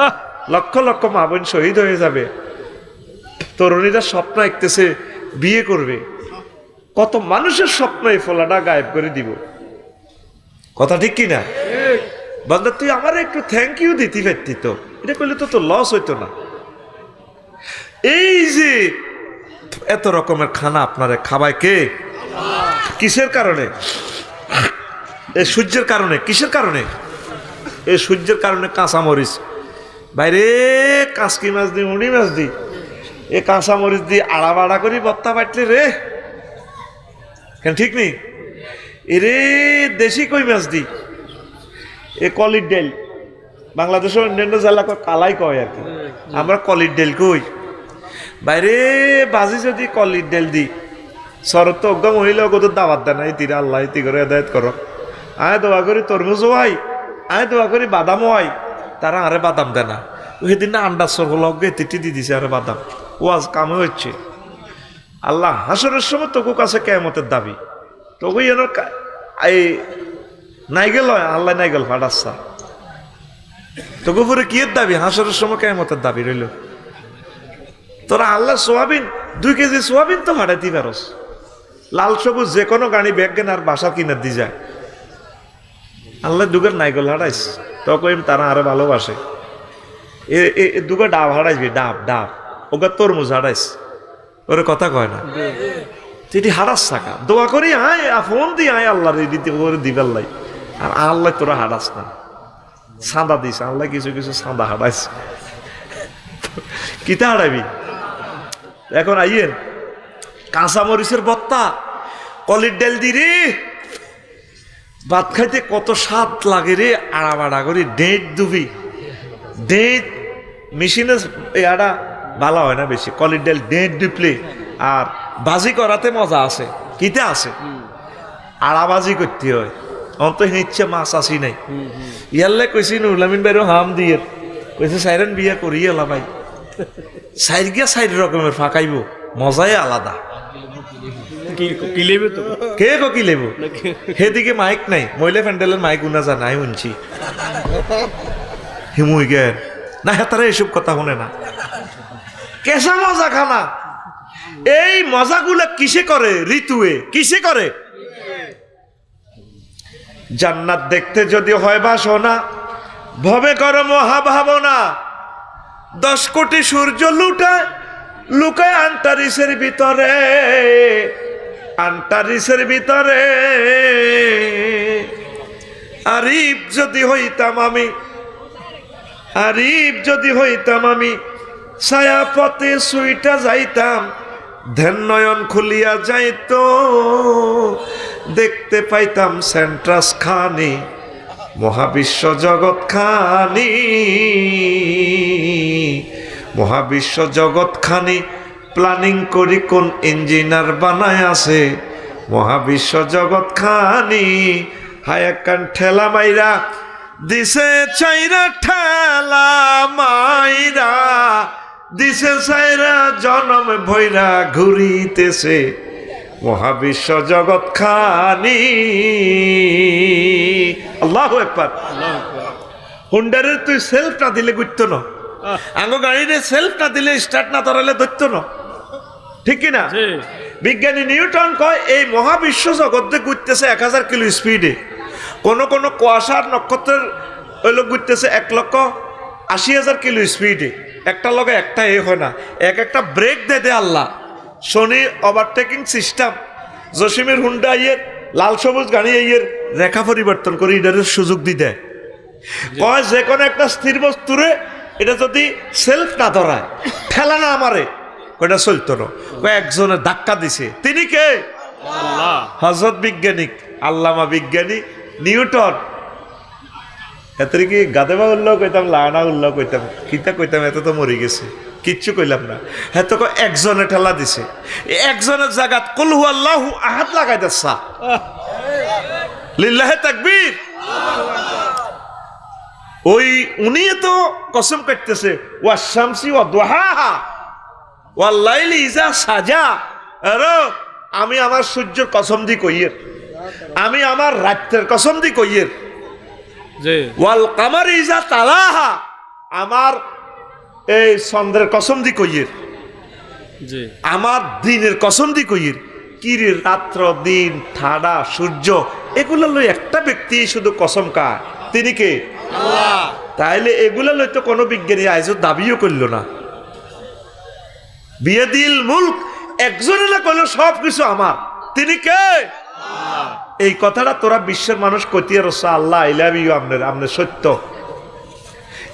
S1: লক্ষ লক্ষ মা বোন শহীদ হয়ে যাবে। তরুণীরা স্বপ্ন দেখতেছে বিয়ে করবে, কত মানুষের স্বপ্ন এই ফোলাটা গায়েব করে দিব। কথা ঠিক কিনা বান্দা? তুই আমার একটু থ্যাংক ইউ দিতে পারতি তো, এটা করলে তো তোর লস হইতো না। এই যে এত রকমের খানা আপনারে খাবায় কে? কিসের কারণে? এই সূর্যের কারণে। কিসের কারণে? এই সূর্যের কারণে। কাঁচা মরিচ বাইরে, কাঁচকি মাছ দি, মুড়ি মাছ দি, এ কাঁচা মরিচ দিয়ে আড়া বাড়া করি বত্তা বাটলে রে, কেন ঠিক নেই? এরে দেশি কই মাছ দি, এ কলির ডেল, বাংলাদেশের অন্যান্য জেলা কালাই কয় আর কি, আমরা কলির ডেল কই। বাইরে বাজি যদি কলির ডেল দি, শরৎ তো একদম মহিলা কত দাওয়াত দেয় না, এই তীরা আল্লাহ ইতি করে আদায়ত করো। আয় দোয়া করি তরমুজও হয়, আয় দোয়া করি বাদামও হয়, তারা আরে বাদাম দেয় না। সেদিন না আন্ডার সরগে তিটি দিয়ে দিছে আরে বাদাম, ওয়াজ কামে হচ্ছে। আল্লাহ হাসরের সময় তোকে কাছে কেয়ামতের দাবি, তোকে যেন এই নাইগেল হয়, আল্লাহ নাইগেল ফাটাচ্ছা, তোকে পরে কি এর দাবি? হাসরের সময় কেয়ামতের দাবি রইল। তোরা আল্লাহ সোয়াবিন 2 কেজি সোয়াবিন তো ফাটাইতে পারস, লাল সবুজ যে কোনো গাড়ি ব্যাগ কেন আর বাসা কিনার দিয়ে যায়। আল্লাহ দুগের নাইগল হারাইস, তখন তারা আরো ভালোবাসে। দুগা ডাব হারাইবি, ডাব ডাব ওগা তরমুজ হারাইস, ওরে কথা কয় না, তুই হারাস থাকা দোয়া করি আয় ফোন দি আয় আল্লাহ দিতে করে দিবেল্লাই, আর আল্লাহ তোরা হারাস না। সাদা দিস আল্লাহ, কিছু কিছু সাদা হারাইস, কিতা হারাইবি? এখন আইয়েন কাঁচা মরিচের বত্তা, কলির ডাল দি রে, ভাত খাইতে কত স্বাদ লাগে রে, আড়া বাড়া করি ডেট দুবি, ডেট মেশিনে আড়া ভালো হয় না বেশি, কলির ডাল ডেট ডিপলে আর বাজি করাতে মজা আছে। কিতে আছে আড়াবাজি করতে হয় অন্ত ইচ্ছে মাছ আসি নাই ইয়ারলে কইছি নুরুল আমিন বাইরে হাম দিয়ে কইছে সাইরেন বিয়া করিয়ে এলা ভাই সাইড গিয়া সাইড রকমের ফাঁকাইব মজাই আলাদা
S2: কি লেবে তো
S1: কে কো কি লেবো সেদিকে মাইক নাই মহিলা প্যান্ডেলের মাইক উনা জানাই শুনছি হিমুই গেন না হেতারা এসব কথা শুনে না কেসা মজা খানা এই মজাগুলো কিসে করে ঋতুয়ে কিসে করে জান্নাত দেখতে যদি হয় বাসনা ভবে কর মহাভাবনা 10 কোটি সূর্য লুকায় আন্টারিসের ভিতরে আরিফ যদি হইতাম আমি ছায়া পথে সুইটা যাইতাম ধ্যান নয়ন খুলিয়া যাইতো দেখতে পাইতাম সেন্ট্রাস খানি মহাবিশ্ব জগৎ খানি প্ল্যানিং করি কোন ইঞ্জিনিয়ার বানায় আছে মহাবিশ্ব জগৎ খানি হায়াকান ঠেলা মাইরা দিছে চাইরা ঠেলা মাইরা দিছে চাইরা জনম ভৈরা ঘুরিতেছে মহাবিশ্ব জগৎ খানি আল্লাহু আকবার হুন্ডারের তুই সেলফ না দিলে গুইতো না আঙ্গো গাড়িতে সেলফ না দিলে স্টার্ট না ধরালে ধরতো না ঠিক কিনা বিজ্ঞানী নিউটন কয় এই মহাবিশ্ব জগতে ঘুরতেছে 1000 কিলো স্পিডে কোন কুয়াশার নক্ষত্রের ওই লোক ঘুরতেছে 1,80,000 কিলো স্পিডে একটা লগে একটা হয় না একটা ব্রেক দে আল্লাহ শনি ওভারটেকিং সিস্টেম জসিমের হুন্ডা ইয়ের লাল সবুজ গাড়ি ইয়ের রেখা পরিবর্তন করে ইডারের সুযোগ দি দেয় কয় যে কোনো একটা স্থির বস্তুরে এটা যদি সেলফ না ধরায় ঠেলা না আমারে ওটা চলতো না একজনের ধাক্কা দিছে তিনি কে হযরত বিজ্ঞানিক আল্লামা বিজ্ঞানী নিউটন এতরে কি গাদেবা উল্লেখ কইতাম লানা উল্লেখ কইতাম কিতা কইতাম এত তো মরে গেছে কিচ্ছু কইলাম না হ্যাঁ তো একজনে ঠেলা দিছে একজনের জায়গাত কুল হু আল্লাহু আহাদ লাগাই দেছা লিল্লাহি তাকবীর ওই উনি তো কসম কাটতেছে ওয়া শামসি ওয়া দুহাহা ওয়াল লাইলি ইজা সাজা আরে আমি আমার সূর্যের কসম দি কইয়ের আমি আমার রাতের কসম দি কইয়ের
S2: জি
S1: ওয়াল কামারি ইজা তালাহা আমার এই চন্দ্রের কসম দি কইয়ের
S2: জি
S1: আমার দিনের কসম দি কইয়ের কিরে রাত্র দিন ঠাডা সূর্য এগুলো লই একটা ব্যক্তি শুধু কসম কার তিনি কে আল্লাহ তাইলে এগুলা লই তো কোনো বিজ্ঞানী আইজও দাবিও করল না বিয়াদিল মুলক একজনে না কইলো সব কিছু আমার তিনি কে আল্লাহ এই কথাটা তোরা বিশ্বের মানুষ কইতে রসা আল্লাহ আই লাভ ইউ আমনের সত্য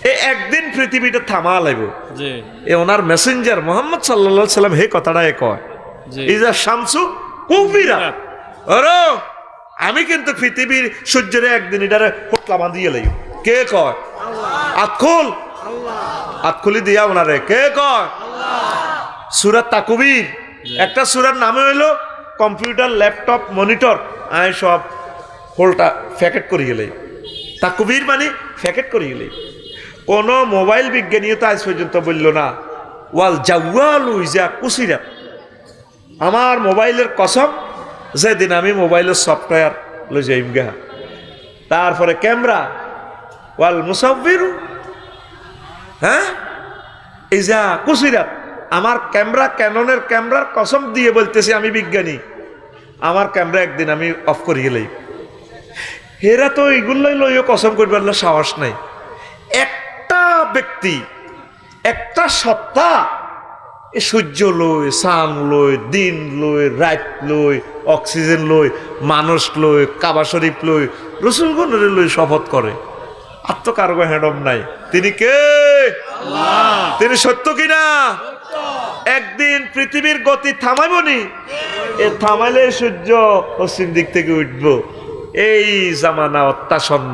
S1: এই একদিন পৃথিবীটা থামা লাগব
S2: জি
S1: এ ওনার মেসেঞ্জার মুহাম্মদ সাল্লাল্লাহু আলাইহি সাল্লাম হে কথাটা কয়
S2: জি
S1: ইজা শামসু কুবিরা আরে আমি কিন্তু পৃথিবীর সূর্যের একদিন এটারে পোটলা বাঁধিয়ে লই কে কয় আল্লাহ আতখুল আল্লাহ আতখুলি দিয়া ওনারে কে কয় আল্লাহ সূরা তাকবীর একটা সূরার নাম হলো কম্পিউটার ল্যাপটপ মনিটর আই সব হোলটা প্যাকেট করিয়ে লই তাকবীর মানে প্যাকেট করিয়ে লই কোন মোবাইল বিজ্ঞানী তো আজ পর্যন্ত বলল না ওয়াল জাওয়ালু ইজা কুসিরা আমার মোবাইলের কসম যেদিন আমি মোবাইলের সফটওয়্যার লই যাইম গা তারপরে ক্যামেরা ওয়াল মুসাব্বিরু হ্যাঁ ইজা কুসিরা আমার ক্যামেরা ক্যাননের ক্যামেরার কসম দিয়ে বলতেছি আমি বিজ্ঞানী আমার ক্যামেরা একদিন আমি অফ করে গেলেই হেরা তো এইগুলোই লইও কসম করবার সাহস নাই একটা ব্যক্তি একটা সত্তা এ সূর্য লই চান লই দিন লই রাত লই অক্সিজেন লই মানুষ লই কাবা শরীফ লই রসুলগণের লই শপথ করে আর তো কারো হ্যাডম নাই তিনি কে আল্লাহ তিনি সত্য কিনা একদিন পৃথিবীর গতি থামাইবনি এ থামাইলে সূর্য পশ্চিম দিক থেকে উঠব এই জামানা অত্যাসন্ন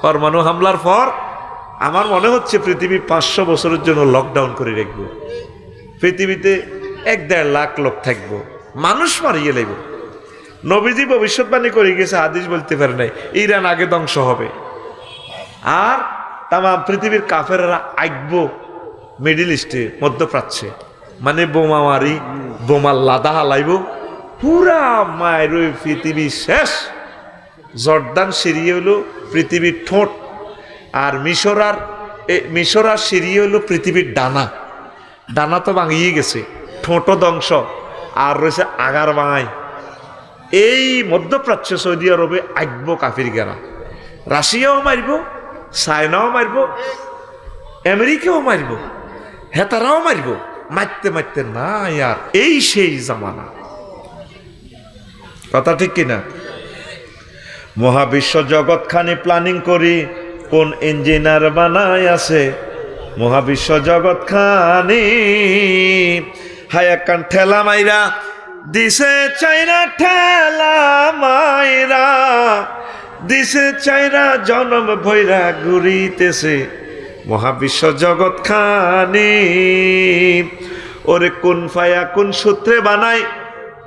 S1: পরমাণু হামলার পর আমার মনে হচ্ছে পৃথিবী 500 বছরের জন্য লকডাউন করে রাখবো পৃথিবীতে 1-1.5 লাখ লোক থাকবো মানুষ মারিয়ে লাগবে নবীজি ভবিষ্যৎবাণী করে গেছে, হাদিস বলতে পারে নাই ইরান আগে ধ্বংস হবে, আর তাম পৃথিবীর কাফেররা আইব মিডিল ইস্টে, মধ্যপ্রাচ্যে, মানে বোমা মারি, বোমার লাদা হালাইব, পুরা মায়ের ওই পৃথিবী শেষ। জর্দান সিরিয়া হলো পৃথিবীর ঠোঁট, আর মিশর আর সিরিয়া হলো পৃথিবীর ডানা। ডানা তো ভাঙিয়ে গেছে, ঠোঁটও ধ্বংস, আর রয়েছে আগার ভাঙাই। এই মধ্যপ্রাচ্য সৌদি আরবে আইব কাফির গেরা, রাশিয়াও মারব, চায়নাও মারব, আমেরিকাও মারব, হেতারাও মারব, মারতে মারতে না আর এই সেই জামানা। কথা ঠিক কিনা? মহাবিশ্ব জগৎখানি প্ল্যানিং করি কোন ইঞ্জিনিয়ার বানায় আছে, মহাবিশ্ব জগৎখানি হায়াকান ঠেলা মাইরা দিছে চাইরা, ঠেলা মাইরা দিছে চাইরা, জনম ভৈরা ঘুরিতেছে মহাবিশ্ব জগৎখানি। ওরে কোন ফায়া কোন সূত্রে বানাই,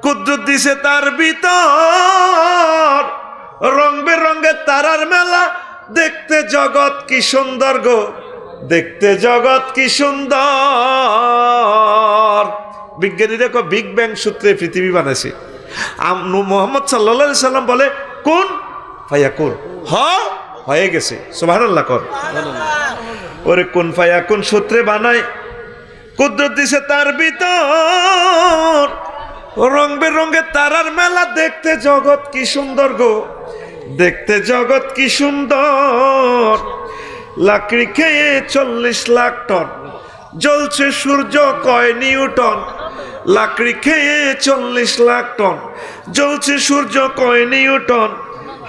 S1: কুদ্দুত দিছে তার ভিতর, রং বেরঙের তারার মেলা, দেখতে জগৎ কি সুন্দর গো, দেখতে জগৎ কি সুন্দর। বিজ্ঞানীরা বিগ ব্যাং সূত্রে পৃথিবী বানাইছে। মোহাম্মদ সাল্লাল্লাহু সাল্লাম বলে কোন ফায়া কোন, হয়ে গেছে, সুবহানাল্লাহ কর। ওরে কোন ফায়া কোন সূত্রে বানায়, কুদরত দিছে তার ভিতর, রং বেরঙের তারার মেলা, দেখতে জগৎ কি সুন্দর গো, দেখতে জগৎ কি সুন্দর। লাকড়ি খেয়ে 40 লাখ টন, জ্বলছে সূর্য কয় নিউটন। লাকড়ি খেয়ে 40 লাখ টন, জ্বলছে সূর্য কয় নিউটন।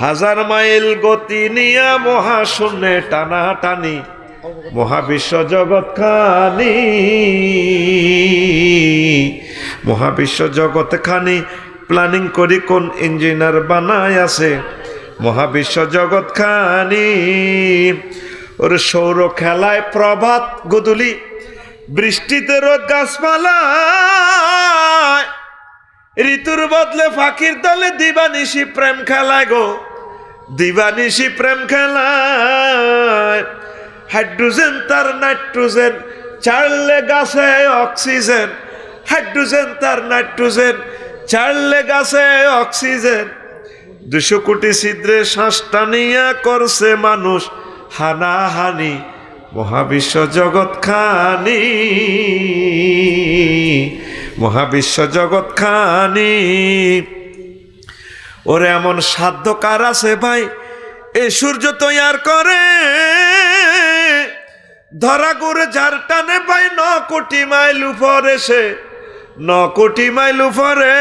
S1: 1000 মাইল গতি নিয়া মহাশূন্যে টানাটানি, মহাবিশ্ব জগৎখানি, মহাবিশ্ব জগৎখানি প্ল্যানিং করি কোন ইঞ্জিনিয়ার বানায় আছে, মহাবিশ্ব জগৎখানি। ওর সৌর খেলায় প্রভাত গোধূলি, বৃষ্টিতে রোদ গাছপালায়, ঋতুর বদলে ফাঁকির দলে দিবানিশি প্রেম খেলায় গো, দিবানিশি প্রেম খেলায়। হাইড্রোজেন তার নাইট্রোজেন, ছাড়লে গাছে অক্সিজেন। হাইড্রোজেন তার নাইট্রোজেন, ছাড়লে গাছে অক্সিজেন। 200 কোটি ছিদ্রে শ্বাস টানিয়া করছে মানুষ হানাহানি, মহাবিশ্ব জগৎখানি, মহাবিশ্ব জগৎখানি। ওরে এমন সাধ্য কার আছে ভাই, এ সূর্য তৈয়ার করে, ধরা গুড়ে যার টানে ভাই 9 কোটি মাইল উপরে, সে 9 কোটি মাইল উপরে।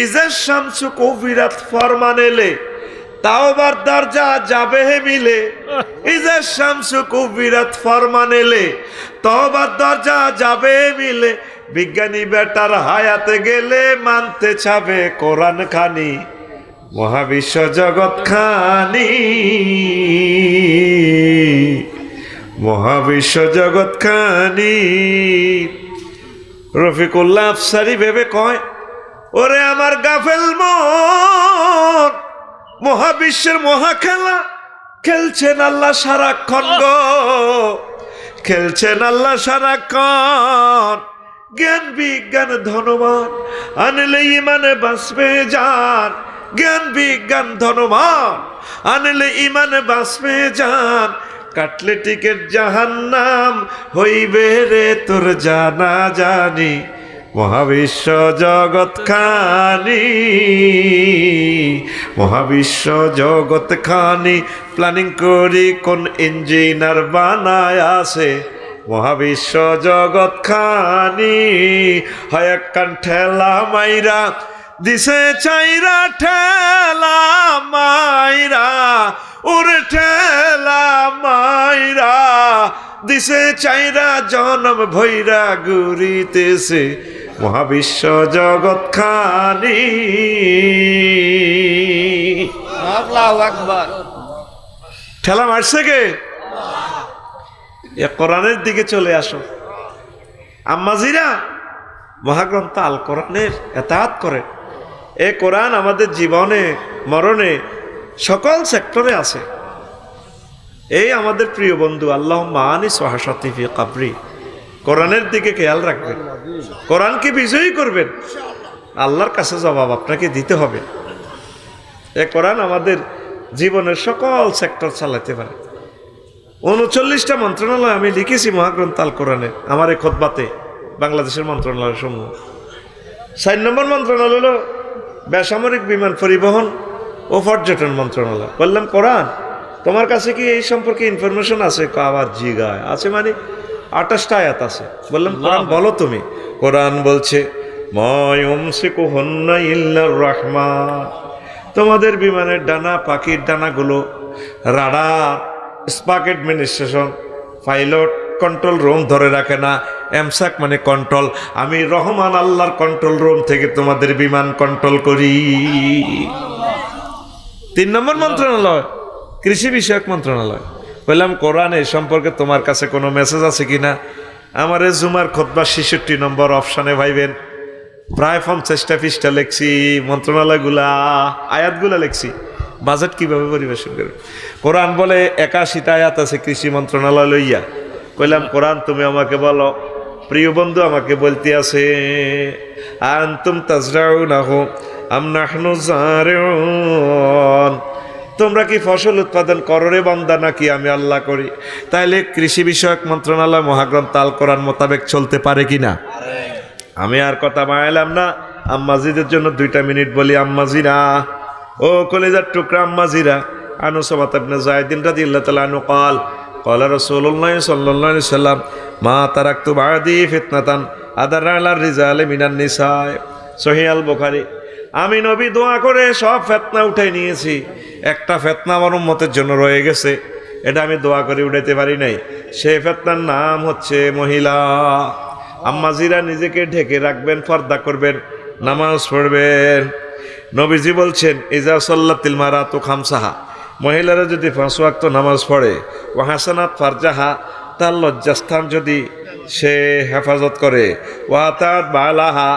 S1: ইজের শামসু কবিরাত ফরমান এলে, তাওবার দরজা যাবে মিলে। ইজের শামসু কবিরাত ফরমান এলে, তাওবার দরজা যাবে মিলে। বিজ্ঞানী বেটার হায়াতে গেলে মানতে চাবে কোরআন খানি, মহাবিশ্ব জগৎখানি, মহাবিশ্ব জগৎখানি। রফিকুল্লাহ আফসারি ভেবে কয়, ওরে আমার গাফেল মন, মহাবিশ্বের মহাখেলা খেলছেন আল্লাহ সারাক্ষণ গো, খেলছেন আল্লাহ সারাক্ষণ। জ্ঞান বিজ্ঞান ধনবান, আনলে ইমানে বাঁচবে যান। জ্ঞান বিজ্ঞান ধনবান, আনলে ইমানে বাঁচবে যান। কাটলে টিকেট জাহান্নাম, হইবে রে তোর জানা জানি, মহাবিশ্ব জগৎখানি, মহাবিশ্ব জগৎখানি। প্ল্যানিং করি কোন ইঞ্জিনিয়ার বানায় আছে, মহাবিশ্ব জগৎখানি। হয় একখান ঠেলা মাইরা দিছে চাইরা, ঠেলা মাইরা, ওরে ঠেলা মাইরা দিছে চাইরা, জনম ভৈরা ঘুরিতেছে মহাবিশ্ব জগৎখানি।
S2: আল্লাহু আকবার।
S1: ঠেলা মারছে কে? কোরআনের দিকে চলে আসো। আম্মাজিরা মহাগ্রন্থ আল কোরআনের এতাআত করে, এ কোরআন আমাদের জীবনে মরণে সকল সেক্টরে আছে। এই আমাদের প্রিয় বন্ধু আল্লাহ মানি সোহাসাতি ফি কাবরি, কোরআনের দিকে খেয়াল রাখবেন, কোরআনকে বিজয়ী করবেন, আল্লাহর কাছে জবাব আপনাকে দিতে হবে। এ কোরআন আমাদের জীবনের সকল সেক্টর চালাতে পারে। 39টা মন্ত্রণালয় আমি লিখেছি মহাগ্রন্থ আল কোরআনে আমার এই খুতবাতে, বাংলাদেশের মন্ত্রণালয় সমূহ। 4 নম্বর মন্ত্রণালয় হলো বেসামরিক বিমান পরিবহন ও পর্যটন মন্ত্রণালয়। বললাম কোরআন তোমার কাছে কি এই সম্পর্কে ইনফরমেশন আছে? আবার জিগায় আছে, মানে 28টা আয়াত আছে। বললাম কোরআন বলো তুমি। কোরআন বলছে মায়ুমসিকুহুন্না ইল্লার রাহমান, তোমাদের বিমানের ডানা, পাখির ডানাগুলো রাডার, স্পাক অ্যাডমিনিস্ট্রেশন, পাইলট কন্ট্রোল রুম ধরে রাখে না। এমসাক মানে কন্ট্রোল, আমি রহমান আল্লাহর কন্ট্রোল রুম থেকে তোমাদের বিমান কন্ট্রোল করি। 3 নম্বর মন্ত্রণালয় কৃষি বিষয়ক মন্ত্রণালয়। বললাম কোরআন এই সম্পর্কে তোমার কাছে কোনো মেসেজ আছে কিনা? আমার এই জুমার খুতবা 66 নম্বর অপশানে ভাইবেন, প্রায় 50টা পৃষ্ঠা লিখছি, মন্ত্রণালয়গুলা আয়াতগুলা লিখছি, বাজেট কিভাবে পরিবেশন করবে। কোরআন বলে 81টা আয়াত আছে কৃষি মন্ত্রণালয় লইয়া। কইলাম কোরআন তুমি আমাকে বলো। প্রিয় বন্ধু আমাকে বলতে আছে আনতুম তাজরাউনাহু আম নাহনু জারিউন, তোমরা কি ফসল উৎপাদন করো রে বান্দা, নাকি আমি আল্লাহ করি? তাইলে কৃষি বিষয়ক মন্ত্রণালয় মহাগ্রন্থ আল কোরআন মোতাবেক চলতে পারে কিনা? আমি আর কথা বাড়াইলাম না, আম্মাজিদের জন্য 2টা মিনিট বলি। আম্মাজিরা, ও কলেজার টুকরা আম্মাজিরা, আনু সামাত ইবনে যায়েদিন রাদিয়াল্লাহু তাআলা আনহু قال قال রাসূলুল্লাহ সাল্লাল্লাহু আলাইহি সাল্লাম মা তারাকতু বাদি ফিতনাতান আদারা আলার রিজালি মিনান নিসা, সহিহ আল বুখারী। আমি নবী দোয়া করে সব ফিতনা উঠাই নিয়েছি, একটা ফিতনা আমার উম্মতের জন্য রয়ে গেছে, এটা আমি দোয়া করে উঠাইতে পারি নাই। সেই ফিতনার নাম হচ্ছে মহিলা। আম্মাজিরা নিজেকে ঢেকে রাখবেন, পর্দা করবেন, নামাজ পড়বেন। নবীজি বলছেন ইজা সাল্লাতিল মারাতু খামসাহা, মহিলারা যদি 5 ওয়াক্ত নামাজ পড়ে, ও হাসানাত ফারজাহা, তার লজ্জাস্থান যদি সে হেফাজত করে, ও আতাত বালাহা,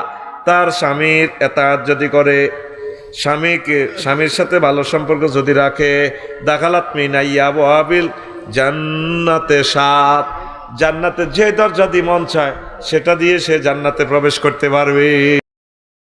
S1: তার স্বামীর এতাত যদি করে, স্বামীর সাথে ভালো সম্পর্ক যদি রাখে, দাখালাত মিনাইয়া ওয়াবিল জান্নাতে সাত, জান্নাতে যে দরজা দিয়ে মন চায় সেটা দিয়ে সে জান্নাতে প্রবেশ করতে পারবে।